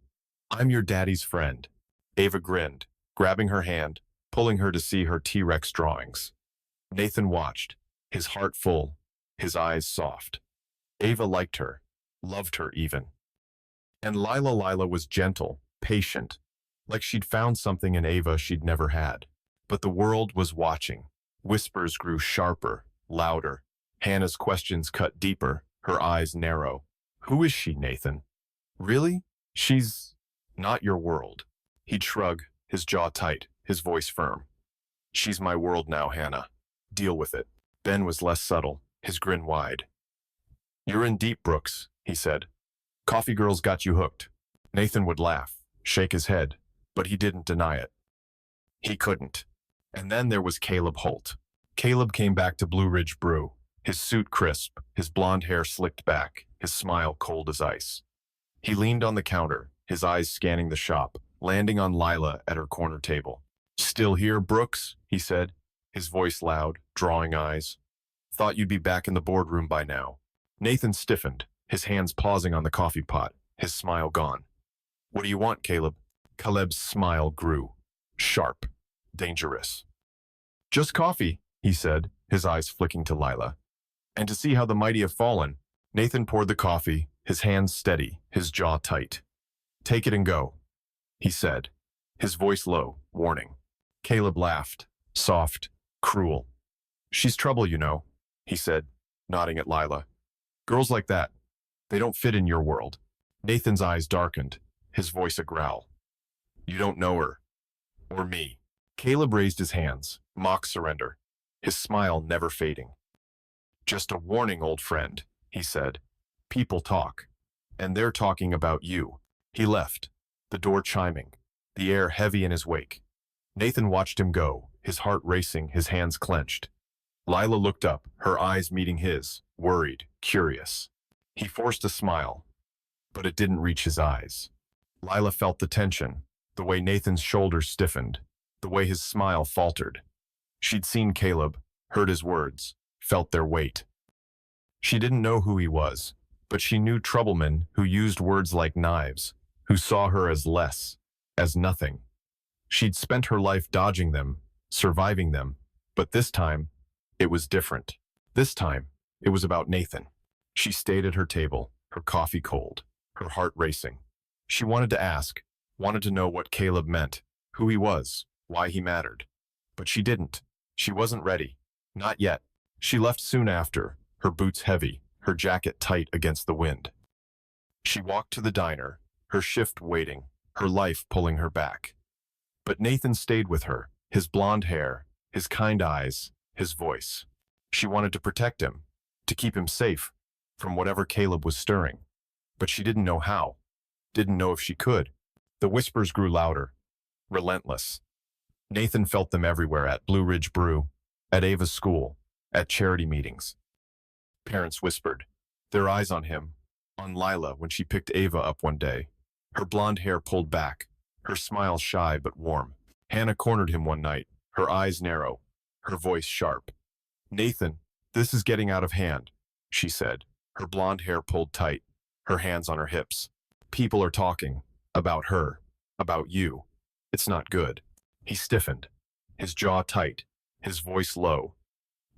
A: I'm your daddy's friend. Ava grinned, grabbing her hand, pulling her to see her T-Rex drawings. Nathan watched, his heart full, his eyes soft. Ava liked her, loved her even. And Lila was gentle, patient, like she'd found something in Ava she'd never had. But the world was watching. Whispers grew sharper, louder. Hannah's questions cut deeper, her eyes narrow. Who is she, Nathan? Really? She's not your world. He'd shrug, his jaw tight, his voice firm. She's my world now, Hannah. Deal with it. Ben was less subtle, his grin wide. You're in deep, Brooks, he said. Coffee girls got you hooked. Nathan would laugh, shake his head, but he didn't deny it. He couldn't. And then there was Caleb Holt. Caleb came back to Blue Ridge Brew, his suit crisp, his blonde hair slicked back, his smile cold as ice. He leaned on the counter, his eyes scanning the shop, landing on Lila at her corner table. Still here, Brooks? He said, his voice loud, drawing eyes. Thought you'd be back in the boardroom by now. Nathan stiffened, his hands pausing on the coffee pot, his smile gone. What do you want, Caleb? Caleb's smile grew, sharp, dangerous. Just coffee, he said, his eyes flicking to Lila. And to see how the mighty have fallen. Nathan poured the coffee, his hands steady, his jaw tight. Take it and go, he said, his voice low, warning. Caleb laughed, soft, cruel. She's trouble, you know, he said, nodding at Lila. Girls like that, they don't fit in your world. Nathan's eyes darkened, his voice a growl. You don't know her. Or me. Caleb raised his hands, mock surrender, his smile never fading. Just a warning, old friend, he said. People talk, and they're talking about you. He left, the door chiming, the air heavy in his wake. Nathan watched him go, his heart racing, his hands clenched. Lila looked up, her eyes meeting his, worried, curious. He forced a smile, but it didn't reach his eyes. Lila felt the tension, the way Nathan's shoulders stiffened, the way his smile faltered. She'd seen Caleb, heard his words, felt their weight. She didn't know who he was, but she knew troublemen who used words like knives, who saw her as less, as nothing. She'd spent her life dodging them, surviving them, but this time, it was different. This time, it was about Nathan. She stayed at her table, her coffee cold, her heart racing. She wanted to ask, wanted to know what Caleb meant, who he was, why he mattered. But she didn't. She wasn't ready. Not yet. She left soon after, her boots heavy, her jacket tight against the wind. She walked to the diner, her shift waiting, her life pulling her back. But Nathan stayed with her, his blonde hair, his kind eyes, his voice. She wanted to protect him, to keep him safe from whatever Caleb was stirring. But she didn't know how, didn't know if she could. The whispers grew louder, relentless. Nathan felt them everywhere at Blue Ridge Brew, at Ava's school, at charity meetings. Parents whispered, their eyes on him, on Lila when she picked Ava up one day, her blonde hair pulled back, her smile shy but warm. Hannah cornered him one night, her eyes narrow, her voice sharp. Nathan, this is getting out of hand, she said, her blonde hair pulled tight, her hands on her hips. People are talking, about her, about you. It's not good. He stiffened, his jaw tight, his voice low.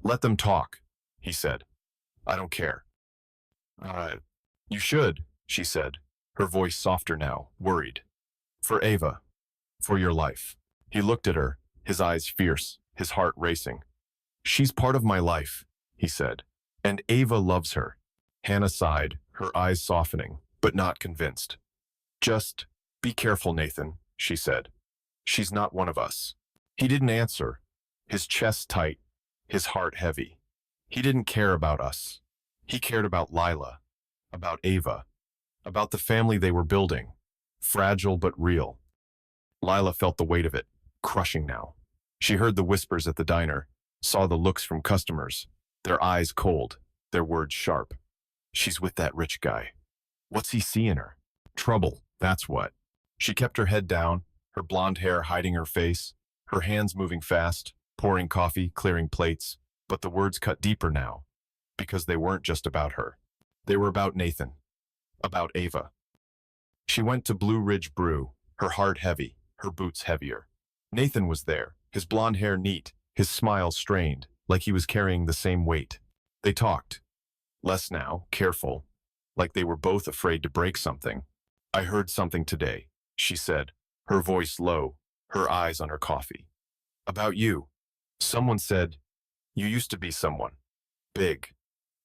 A: Let them talk, he said. I don't care. You should, she said, her voice softer now, worried. For Ava. For your life. He looked at her, his eyes fierce, his heart racing. She's part of my life, he said. And Ava loves her. Hannah sighed, her eyes softening, but not convinced. Just be careful, Nathan, she said. She's not one of us. He didn't answer, his chest tight, his heart heavy. He didn't care about us. He cared about Lila, about Ava, about the family they were building, fragile but real. Lila felt the weight of it, crushing now. She heard the whispers at the diner, saw the looks from customers, their eyes cold, their words sharp. She's with that rich guy. What's he see in her? Trouble, that's what. She kept her head down, her blonde hair hiding her face, her hands moving fast, pouring coffee, clearing plates, but the words cut deeper now, because they weren't just about her. They were about Nathan, about Ava. She went to Blue Ridge Brew, her heart heavy, her boots heavier. Nathan was there, his blonde hair neat, his smile strained, like he was carrying the same weight. They talked. Less now, careful, like they were both afraid to break something. I heard something today, she said, her voice low, her eyes on her coffee. About you. Someone said, you used to be someone. Big.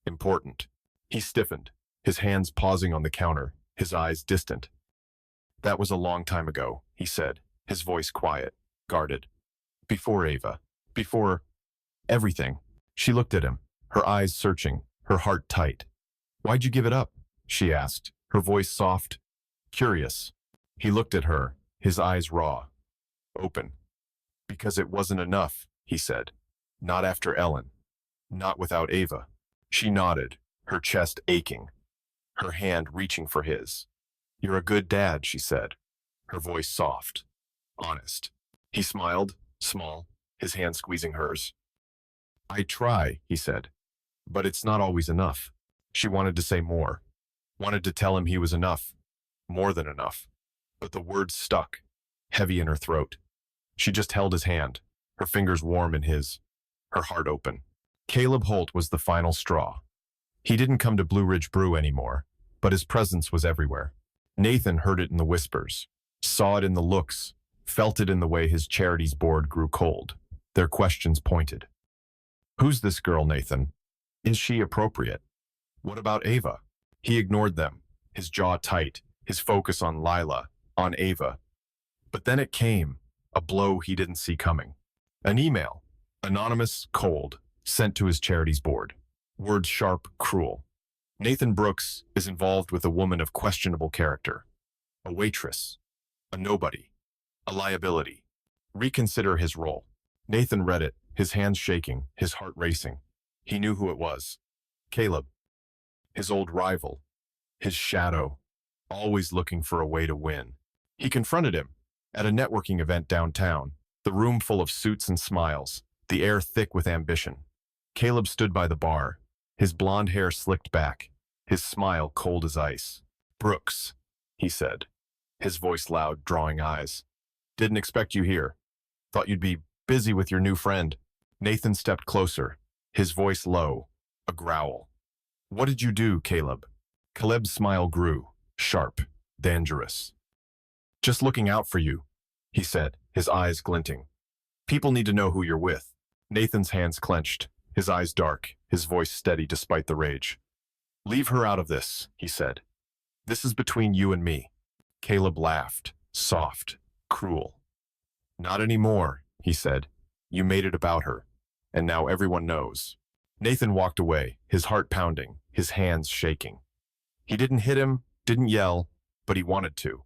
A: Important. He stiffened, his hands pausing on the counter, his eyes distant. That was a long time ago, he said, his voice quiet, guarded. Before Ava. Before everything. She looked at him, her eyes searching, her heart tight. Why'd you give it up? She asked, her voice soft, curious. He looked at her, his eyes raw, open. Because it wasn't enough, he said. Not after Ellen. Not without Ava. She nodded, her chest aching, her hand reaching for his. You're a good dad, she said, her voice soft, honest. He smiled, small, his hand squeezing hers. I try, he said, but it's not always enough. She wanted to say more, wanted to tell him he was enough, more than enough. But the words stuck, heavy in her throat. She just held his hand, her fingers warm in his, her heart open. Caleb Holt was the final straw. He didn't come to Blue Ridge Brew anymore, but his presence was everywhere. Nathan heard it in the whispers, saw it in the looks, felt it in the way his charities board grew cold. Their questions pointed. Who's this girl, Nathan? Is she appropriate? What about Ava? He ignored them, his jaw tight, his focus on Lila, on Ava. But then it came, a blow he didn't see coming. An email, anonymous, cold, sent to his charities board. Words sharp, cruel. Nathan Brooks is involved with a woman of questionable character. A waitress. A nobody. A liability. Reconsider his role. Nathan read it, his hands shaking, his heart racing. He knew who it was. Caleb. His old rival. His shadow. Always looking for a way to win. He confronted him at a networking event downtown, the room full of suits and smiles, the air thick with ambition. Caleb stood by the bar, his blonde hair slicked back, his smile cold as ice. Brooks, he said, his voice loud, drawing eyes. Didn't expect you here. Thought you'd be busy with your new friend. Nathan stepped closer, his voice low, a growl. What did you do, Caleb? Caleb's smile grew, sharp, dangerous. Just looking out for you, he said, his eyes glinting. People need to know who you're with. Nathan's hands clenched, his eyes dark, his voice steady despite the rage. Leave her out of this, he said. This is between you and me. Caleb laughed, soft, cruel. Not anymore, he said. You made it about her, and now everyone knows. Nathan walked away, his heart pounding, his hands shaking. He didn't hit him, didn't yell, but he wanted to.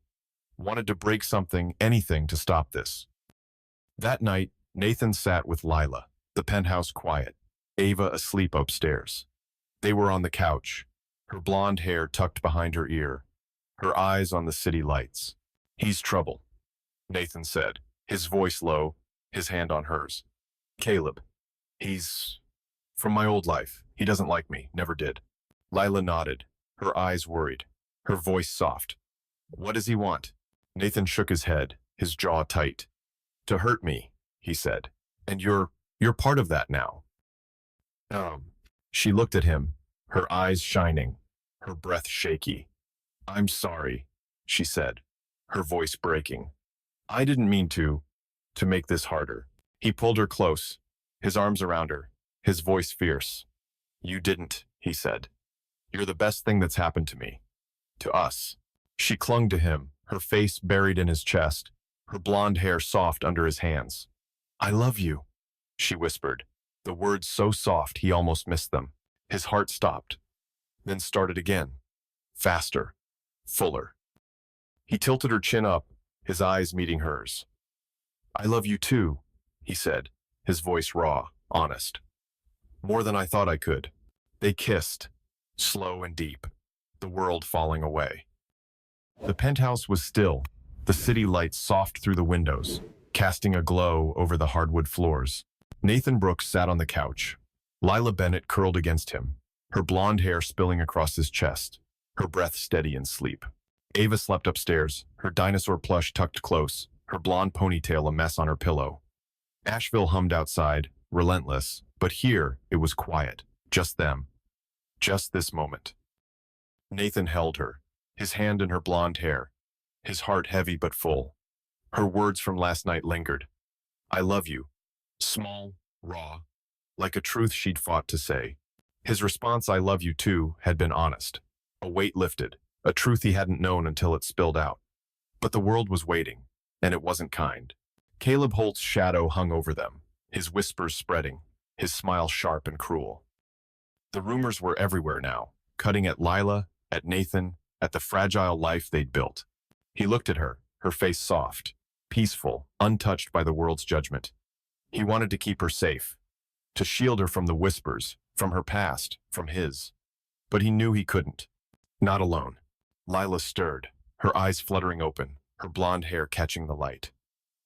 A: Wanted to break something, anything to stop this. That night, Nathan sat with Lila, the penthouse quiet, Ava asleep upstairs. They were on the couch, her blonde hair tucked behind her ear, her eyes on the city lights. He's trouble, Nathan said, his voice low, his hand on hers. Caleb. He's from my old life. He doesn't like me, never did. Lila nodded, her eyes worried, her voice soft. What does he want? Nathan shook his head, his jaw tight. To hurt me, he said. And you're You're part of that now. She looked at him, her eyes shining, her breath shaky. I'm sorry, she said, her voice breaking. I didn't mean to make this harder. He pulled her close, his arms around her, his voice fierce. You didn't, he said. You're the best thing that's happened to me. To us. She clung to him, her face buried in his chest, her blonde hair soft under his hands. I love you, she whispered, the words so soft he almost missed them. His heart stopped, then started again, faster, fuller. He tilted her chin up, his eyes meeting hers. I love you too, he said, his voice raw, honest. More than I thought I could. They kissed, slow and deep, the world falling away. The penthouse was still, the city lights soft through the windows, casting a glow over the hardwood floors. Nathan Brooks sat on the couch. Lila Bennett curled against him, her blonde hair spilling across his chest, her breath steady in sleep. Ava slept upstairs, her dinosaur plush tucked close, her blonde ponytail a mess on her pillow. Asheville hummed outside, relentless, but here it was quiet, just them. Just this moment. Nathan held her, his hand in her blonde hair, his heart heavy but full. Her words from last night lingered. I love you. Small, raw, like a truth she'd fought to say. His response, I love you too, had been honest. A weight lifted, a truth he hadn't known until it spilled out. But the world was waiting, and it wasn't kind. Caleb Holt's shadow hung over them, his whispers spreading, his smile sharp and cruel. The rumors were everywhere now, cutting at Lila, at Nathan, at the fragile life they'd built. He looked at her, her face soft, peaceful, untouched by the world's judgment. He wanted to keep her safe, to shield her from the whispers, from her past, from his. But he knew he couldn't. Not alone. Lila stirred, her eyes fluttering open, her blonde hair catching the light.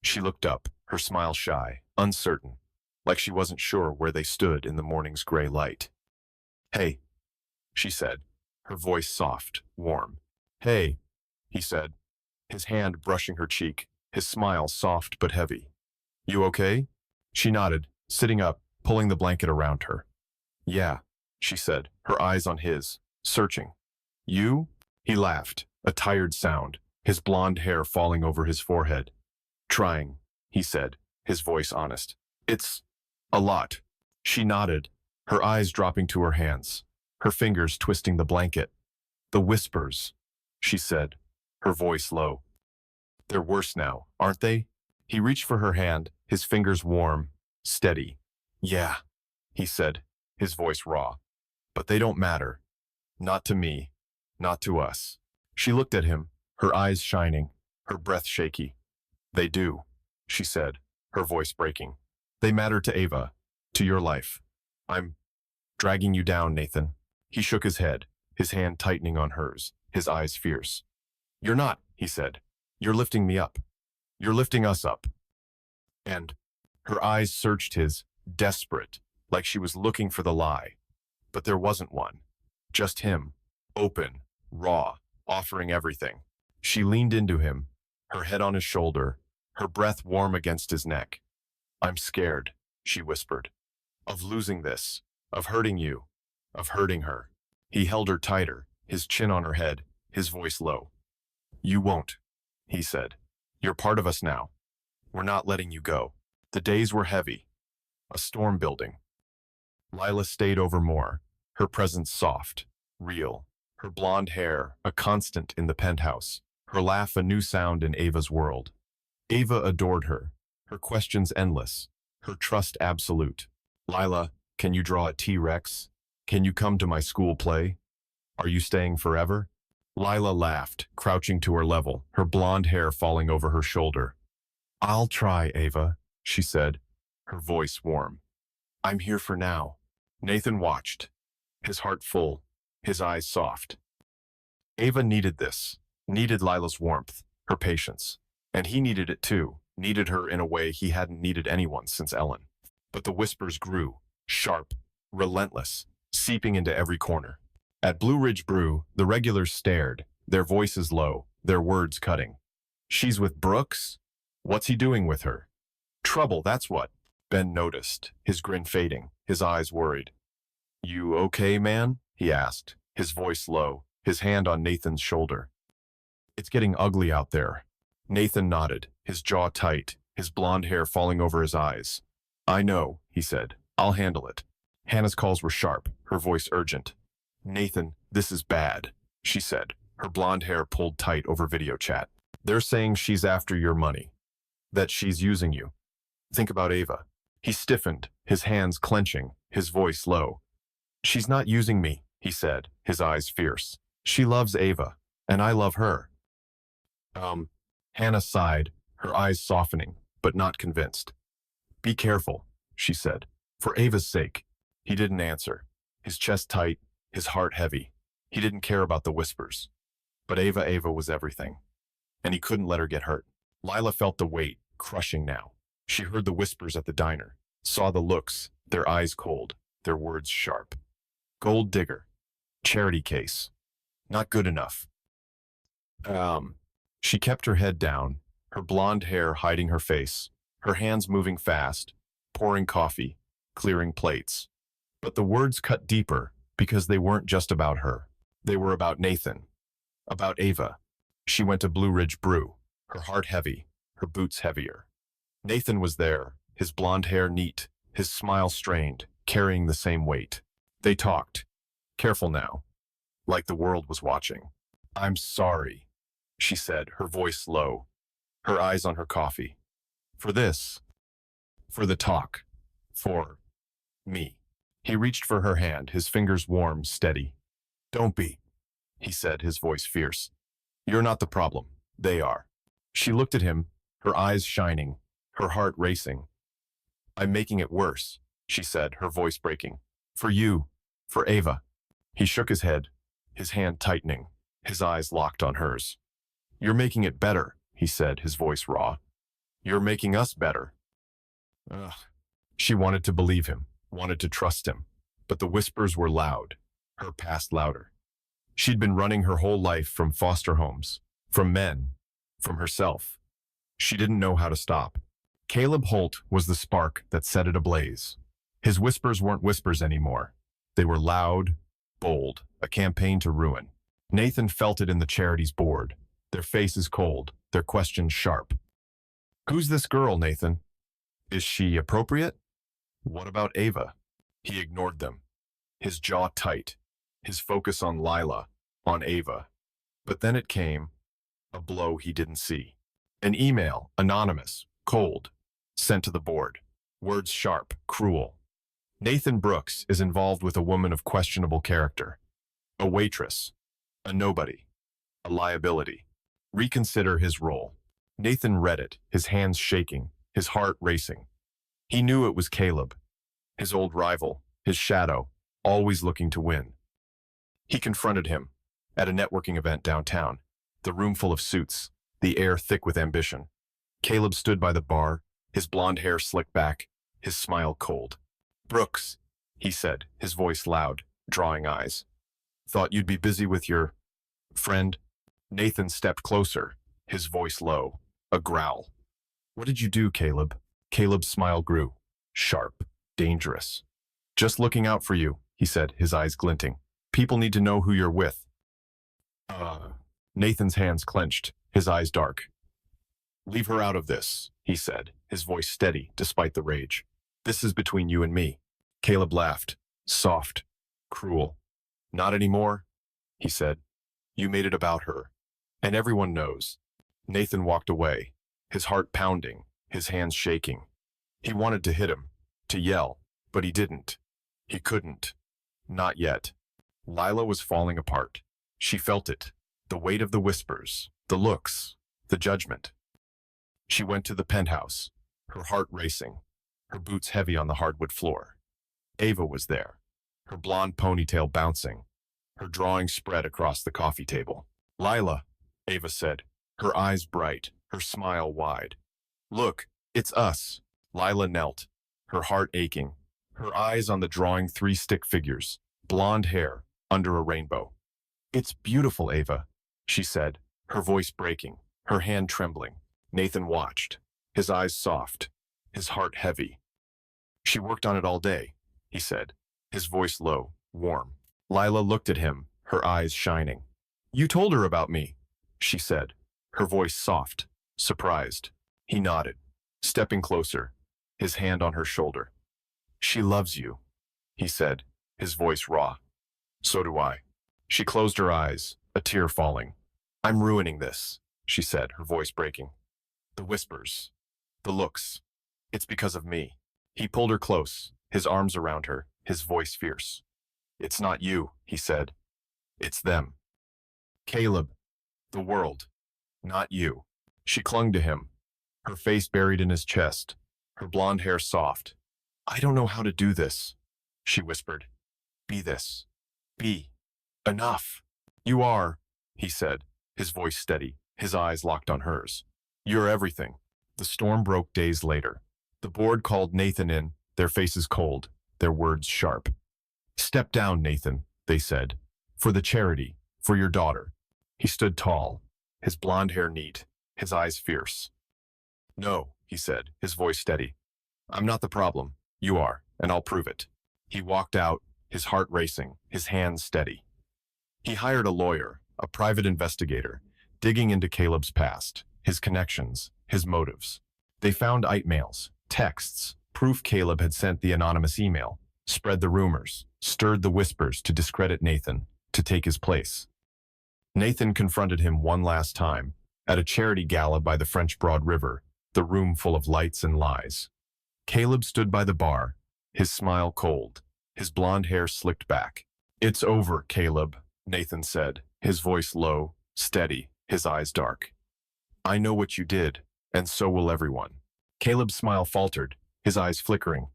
A: She looked up, her smile shy, uncertain, like she wasn't sure where they stood in the morning's gray light. Hey, she said, her voice soft, warm. Hey, he said, his hand brushing her cheek, his smile soft but heavy. You okay? She nodded, sitting up, pulling the blanket around her. Yeah, she said, her eyes on his, searching. You? He laughed, a tired sound, his blonde hair falling over his forehead. Trying, he said, his voice honest. It's a lot. She nodded, her eyes dropping to her hands, her fingers twisting the blanket. The whispers, she said, her voice low. They're worse now, aren't they? He reached for her hand, his fingers warm, steady. Yeah, he said, his voice raw. But they don't matter. Not to me, not to us. She looked at him, her eyes shining, her breath shaky. They do, she said, her voice breaking. They matter to Ava, to your life. I'm dragging you down, Nathan. He shook his head, his hand tightening on hers, his eyes fierce. You're not, he said. You're lifting me up. You're lifting us up. And her eyes searched his, desperate, like she was looking for the lie. But there wasn't one. Just him, open, raw, offering everything. She leaned into him, her head on his shoulder, her breath warm against his neck. I'm scared, she whispered, of losing this, of hurting you, of hurting her. He held her tighter, his chin on her head, his voice low. You won't, he said. You're part of us now. We're not letting you go. The days were heavy. A storm building. Lila stayed over more, her presence soft, real, her blonde hair a constant in the penthouse, her laugh a new sound in Ava's world. Ava adored her, her questions endless, her trust absolute. Lila, can you draw a T-Rex? Can you come to my school play? Are you staying forever? Lila laughed, crouching to her level, her blonde hair falling over her shoulder. I'll try, Ava, she said, her voice warm. I'm here for now. Nathan watched, his heart full, his eyes soft. Ava needed this, needed Lila's warmth, her patience. And he needed it too, needed her in a way he hadn't needed anyone since Ellen. But the whispers grew, sharp, relentless, seeping into every corner. At Blue Ridge Brew, the regulars stared, their voices low, their words cutting. She's with Brooks? What's he doing with her? Trouble, that's what. Ben noticed, his grin fading, his eyes worried. "You okay, man?" he asked, his voice low, his hand on Nathan's shoulder. "It's getting ugly out there." Nathan nodded, his jaw tight, his blonde hair falling over his eyes. "I know," he said. "I'll handle it." Hannah's calls were sharp, her voice urgent. "Nathan, this is bad," she said, her blonde hair pulled tight over video chat. "They're saying she's after your money, that she's using you. Think about Ava." He stiffened, his hands clenching, his voice low. "She's not using me," he said, his eyes fierce. "She loves Ava, and I love her." Hannah sighed, her eyes softening, but not convinced. "Be careful," she said, "for Ava's sake." He didn't answer, his chest tight, his heart heavy. He didn't care about the whispers. But Ava was everything, and he couldn't let her get hurt. Lila felt the weight, crushing now. She heard the whispers at the diner, saw the looks, their eyes cold, their words sharp. Gold digger. Charity case. Not good enough. She kept her head down, her blonde hair hiding her face, her hands moving fast, pouring coffee, clearing plates. But the words cut deeper because they weren't just about her. They were about Nathan, about Ava. She went to Blue Ridge Brew, her heart heavy, her boots heavier. Nathan was there, his blonde hair neat, his smile strained, carrying the same weight. They talked. Careful now. Like the world was watching. "I'm sorry," she said, her voice low, her eyes on her coffee. "For this. For the talk. For me." He reached for her hand, his fingers warm, steady. "Don't be," he said, his voice fierce. "You're not the problem. They are." She looked at him, her eyes shining, her heart racing. "I'm making it worse," she said, her voice breaking. "For you. For Ava." He shook his head, his hand tightening, his eyes locked on hers. "You're making it better," he said, his voice raw. "You're making us better." Ugh. She wanted to believe him, wanted to trust him, but the whispers were loud, her past louder. She'd been running her whole life from foster homes, from men, from herself. She didn't know how to stop. Caleb Holt was the spark that set it ablaze. His whispers weren't whispers anymore. They were loud, bold, a campaign to ruin. Nathan felt it in the charity's board, their faces cold, their questions sharp. "Who's this girl, Nathan? Is she appropriate? What about Ava?" He ignored them, his jaw tight, his focus on Lila, on Ava. But then it came, a blow he didn't see. An email, anonymous, cold, sent to the board. Words sharp, cruel. "Nathan Brooks is involved with a woman of questionable character. A waitress. A nobody. A liability. Reconsider his role." Nathan read it, his hands shaking, his heart racing. He knew it was Caleb, his old rival, his shadow, always looking to win. He confronted him at a networking event downtown, the room full of suits, the air thick with ambition. Caleb stood by the bar, his blonde hair slicked back, his smile cold. "Brooks," he said, his voice loud, drawing eyes. "Thought you'd be busy with your friend." Nathan stepped closer, his voice low, a growl. "What did you do, Caleb?" Caleb's smile grew, sharp, dangerous. "Just looking out for you," he said, his eyes glinting. "People need to know who you're with." Nathan's hands clenched, his eyes dark. "Leave her out of this," he said, his voice steady despite the rage. "This is between you and me." Caleb laughed, soft, cruel. "Not anymore," he said. "You made it about her, and everyone knows." Nathan walked away, his heart pounding, his hands shaking. He wanted to hit him, to yell, but he didn't. He couldn't. Not yet. Lila was falling apart. She felt it, the weight of the whispers, the looks, the judgment. She went to the penthouse, her heart racing, her boots heavy on the hardwood floor. Ava was there, her blonde ponytail bouncing, her drawing spread across the coffee table. "Lila," Ava said, her eyes bright, her smile wide. "Look, it's us." Lila knelt, her heart aching, her eyes on the drawing three stick figures, blonde hair under a rainbow. "It's beautiful, Ava," she said, her voice breaking, her hand trembling. Nathan watched, his eyes soft, his heart heavy. She worked on it all day, he said, his voice low, warm. Lila looked at him, her eyes shining. You told her about me, she said, her voice soft, surprised. He nodded, stepping closer, his hand on her shoulder. She loves you, he said, his voice raw. So do I. She closed her eyes, a tear falling. I'm ruining this, she said, her voice breaking. The whispers, the looks. It's because of me. He pulled her close, his arms around her, his voice fierce. It's not you, he said. It's them. Caleb, the world, not you. She clung to him, her face buried in his chest, her blonde hair soft. I don't know how to do this, she whispered. Be this. Be. Enough. You are, he said, his voice steady, his eyes locked on hers. You're everything. The storm broke days later. The board called Nathan in, their faces cold, their words sharp. Step down, Nathan, they said. For the charity, for your daughter. He stood tall, his blonde hair neat, his eyes fierce. No, he said, his voice steady. I'm not the problem. You are, and I'll prove it. He walked out, his heart racing, his hands steady. He hired a lawyer, a private investigator, digging into Caleb's past, his connections, his motives. They found mails, texts, proof Caleb had sent the anonymous email, spread the rumors, stirred the whispers to discredit Nathan, to take his place. Nathan confronted him one last time, at a charity gala by the French Broad River, the room full of lights and lies. Caleb stood by the bar, his smile cold, his blonde hair slicked back. It's over, Caleb, Nathan said, his voice low, steady, his eyes dark. I know what you did, and so will everyone. Caleb's smile faltered, his eyes flickering.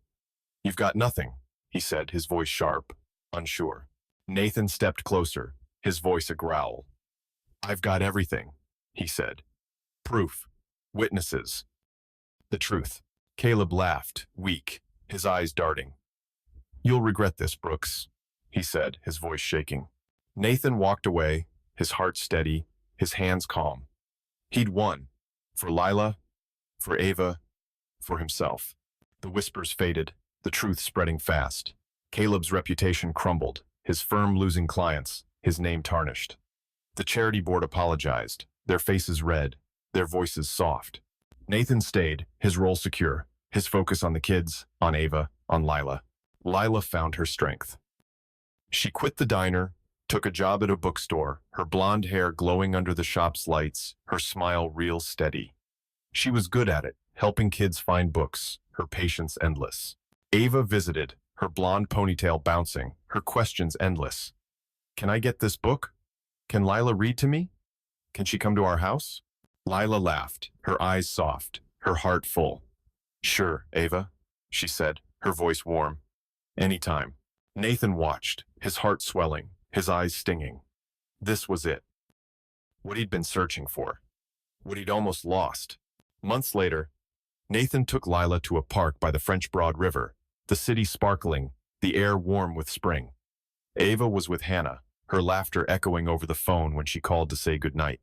A: You've got nothing, he said, his voice sharp, unsure. Nathan stepped closer, his voice a growl. I've got everything, he said. Proof. Witnesses. The truth. Caleb laughed, weak, his eyes darting. You'll regret this, Brooks, he said, his voice shaking. Nathan walked away, his heart steady, his hands calm. He'd won. For Lila, for Ava, for himself. The whispers faded, the truth spreading fast. Caleb's reputation crumbled, his firm losing clients, his name tarnished. The charity board apologized, their faces red, their voices soft. Nathan stayed, his role secure, his focus on the kids, on Ava, on Lila. Lila found her strength. She quit the diner, took a job at a bookstore, her blonde hair glowing under the shop's lights, her smile real steady. She was good at it, helping kids find books, her patience endless. Ava visited, her blonde ponytail bouncing, her questions endless. Can I get this book? Can Lila read to me? Can she come to our house? Lila laughed, her eyes soft, her heart full. Sure, Ava, she said, her voice warm. Anytime. Nathan watched, his heart swelling, his eyes stinging. This was it. What he'd been searching for. What he'd almost lost. Months later, Nathan took Lila to a park by the French Broad River, the city sparkling, the air warm with spring. Ava was with Hannah, her laughter echoing over the phone when she called to say goodnight.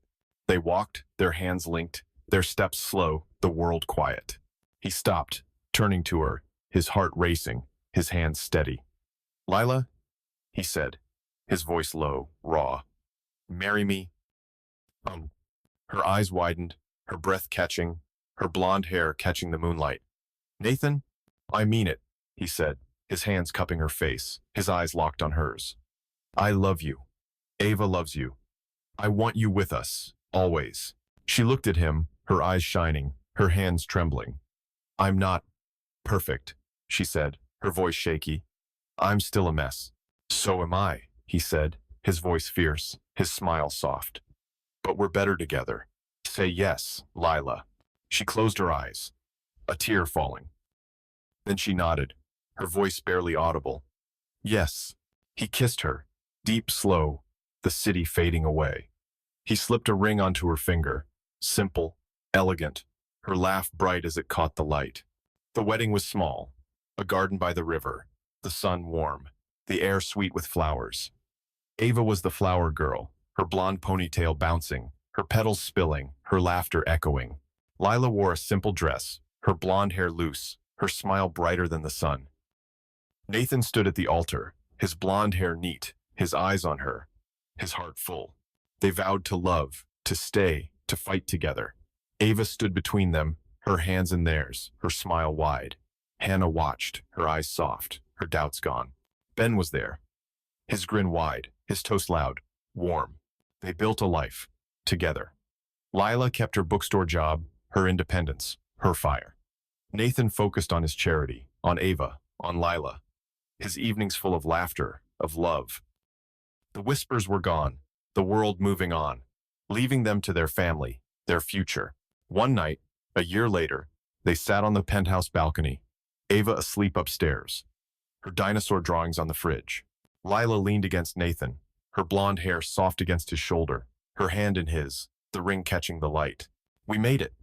A: They walked, their hands linked, their steps slow, the world quiet. He stopped, turning to her, his heart racing, his hands steady. Lila, he said, his voice low, raw. Marry me? Her eyes widened, her breath catching, her blonde hair catching the moonlight. Nathan, I mean it, he said, his hands cupping her face, his eyes locked on hers. I love you. Ava loves you. I want you with us, always. She looked at him, her eyes shining, her hands trembling. I'm not perfect, she said, her voice shaky. I'm still a mess. So am I, he said, his voice fierce, his smile soft. But we're better together. Say yes, Lila. She closed her eyes, a tear falling. Then she nodded, her voice barely audible. Yes. He kissed her, deep, slow, the city fading away. He slipped a ring onto her finger, simple, elegant, her laugh bright as it caught the light. The wedding was small, a garden by the river, the sun warm, the air sweet with flowers. Ava was the flower girl, her blonde ponytail bouncing, her petals spilling, her laughter echoing. Lila wore a simple dress, her blonde hair loose, her smile brighter than the sun. Nathan stood at the altar, his blonde hair neat, his eyes on her, his heart full. They vowed to love, to stay, to fight together. Ava stood between them, her hands in theirs, her smile wide. Hannah watched, her eyes soft, her doubts gone. Ben was there, his grin wide, his toast loud, warm. They built a life, together. Lila kept her bookstore job, her independence, her fire. Nathan focused on his charity, on Ava, on Lila. His evenings full of laughter, of love. The whispers were gone, the world moving on, leaving them to their family, their future. One night, a year later, they sat on the penthouse balcony, Ava asleep upstairs, her dinosaur drawings on the fridge. Lila leaned against Nathan, her blonde hair soft against his shoulder, her hand in his, the ring catching the light. "We made it,"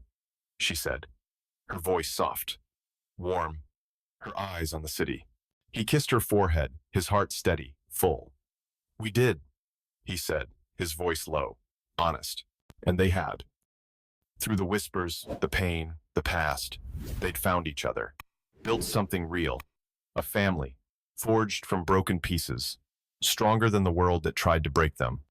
A: she said, her voice soft, warm, her eyes on the city. He kissed her forehead, his heart steady, full. "We did," he said, his voice low, honest. And they had. Through the whispers, the pain, the past, they'd found each other, built something real, a family, forged from broken pieces, stronger than the world that tried to break them.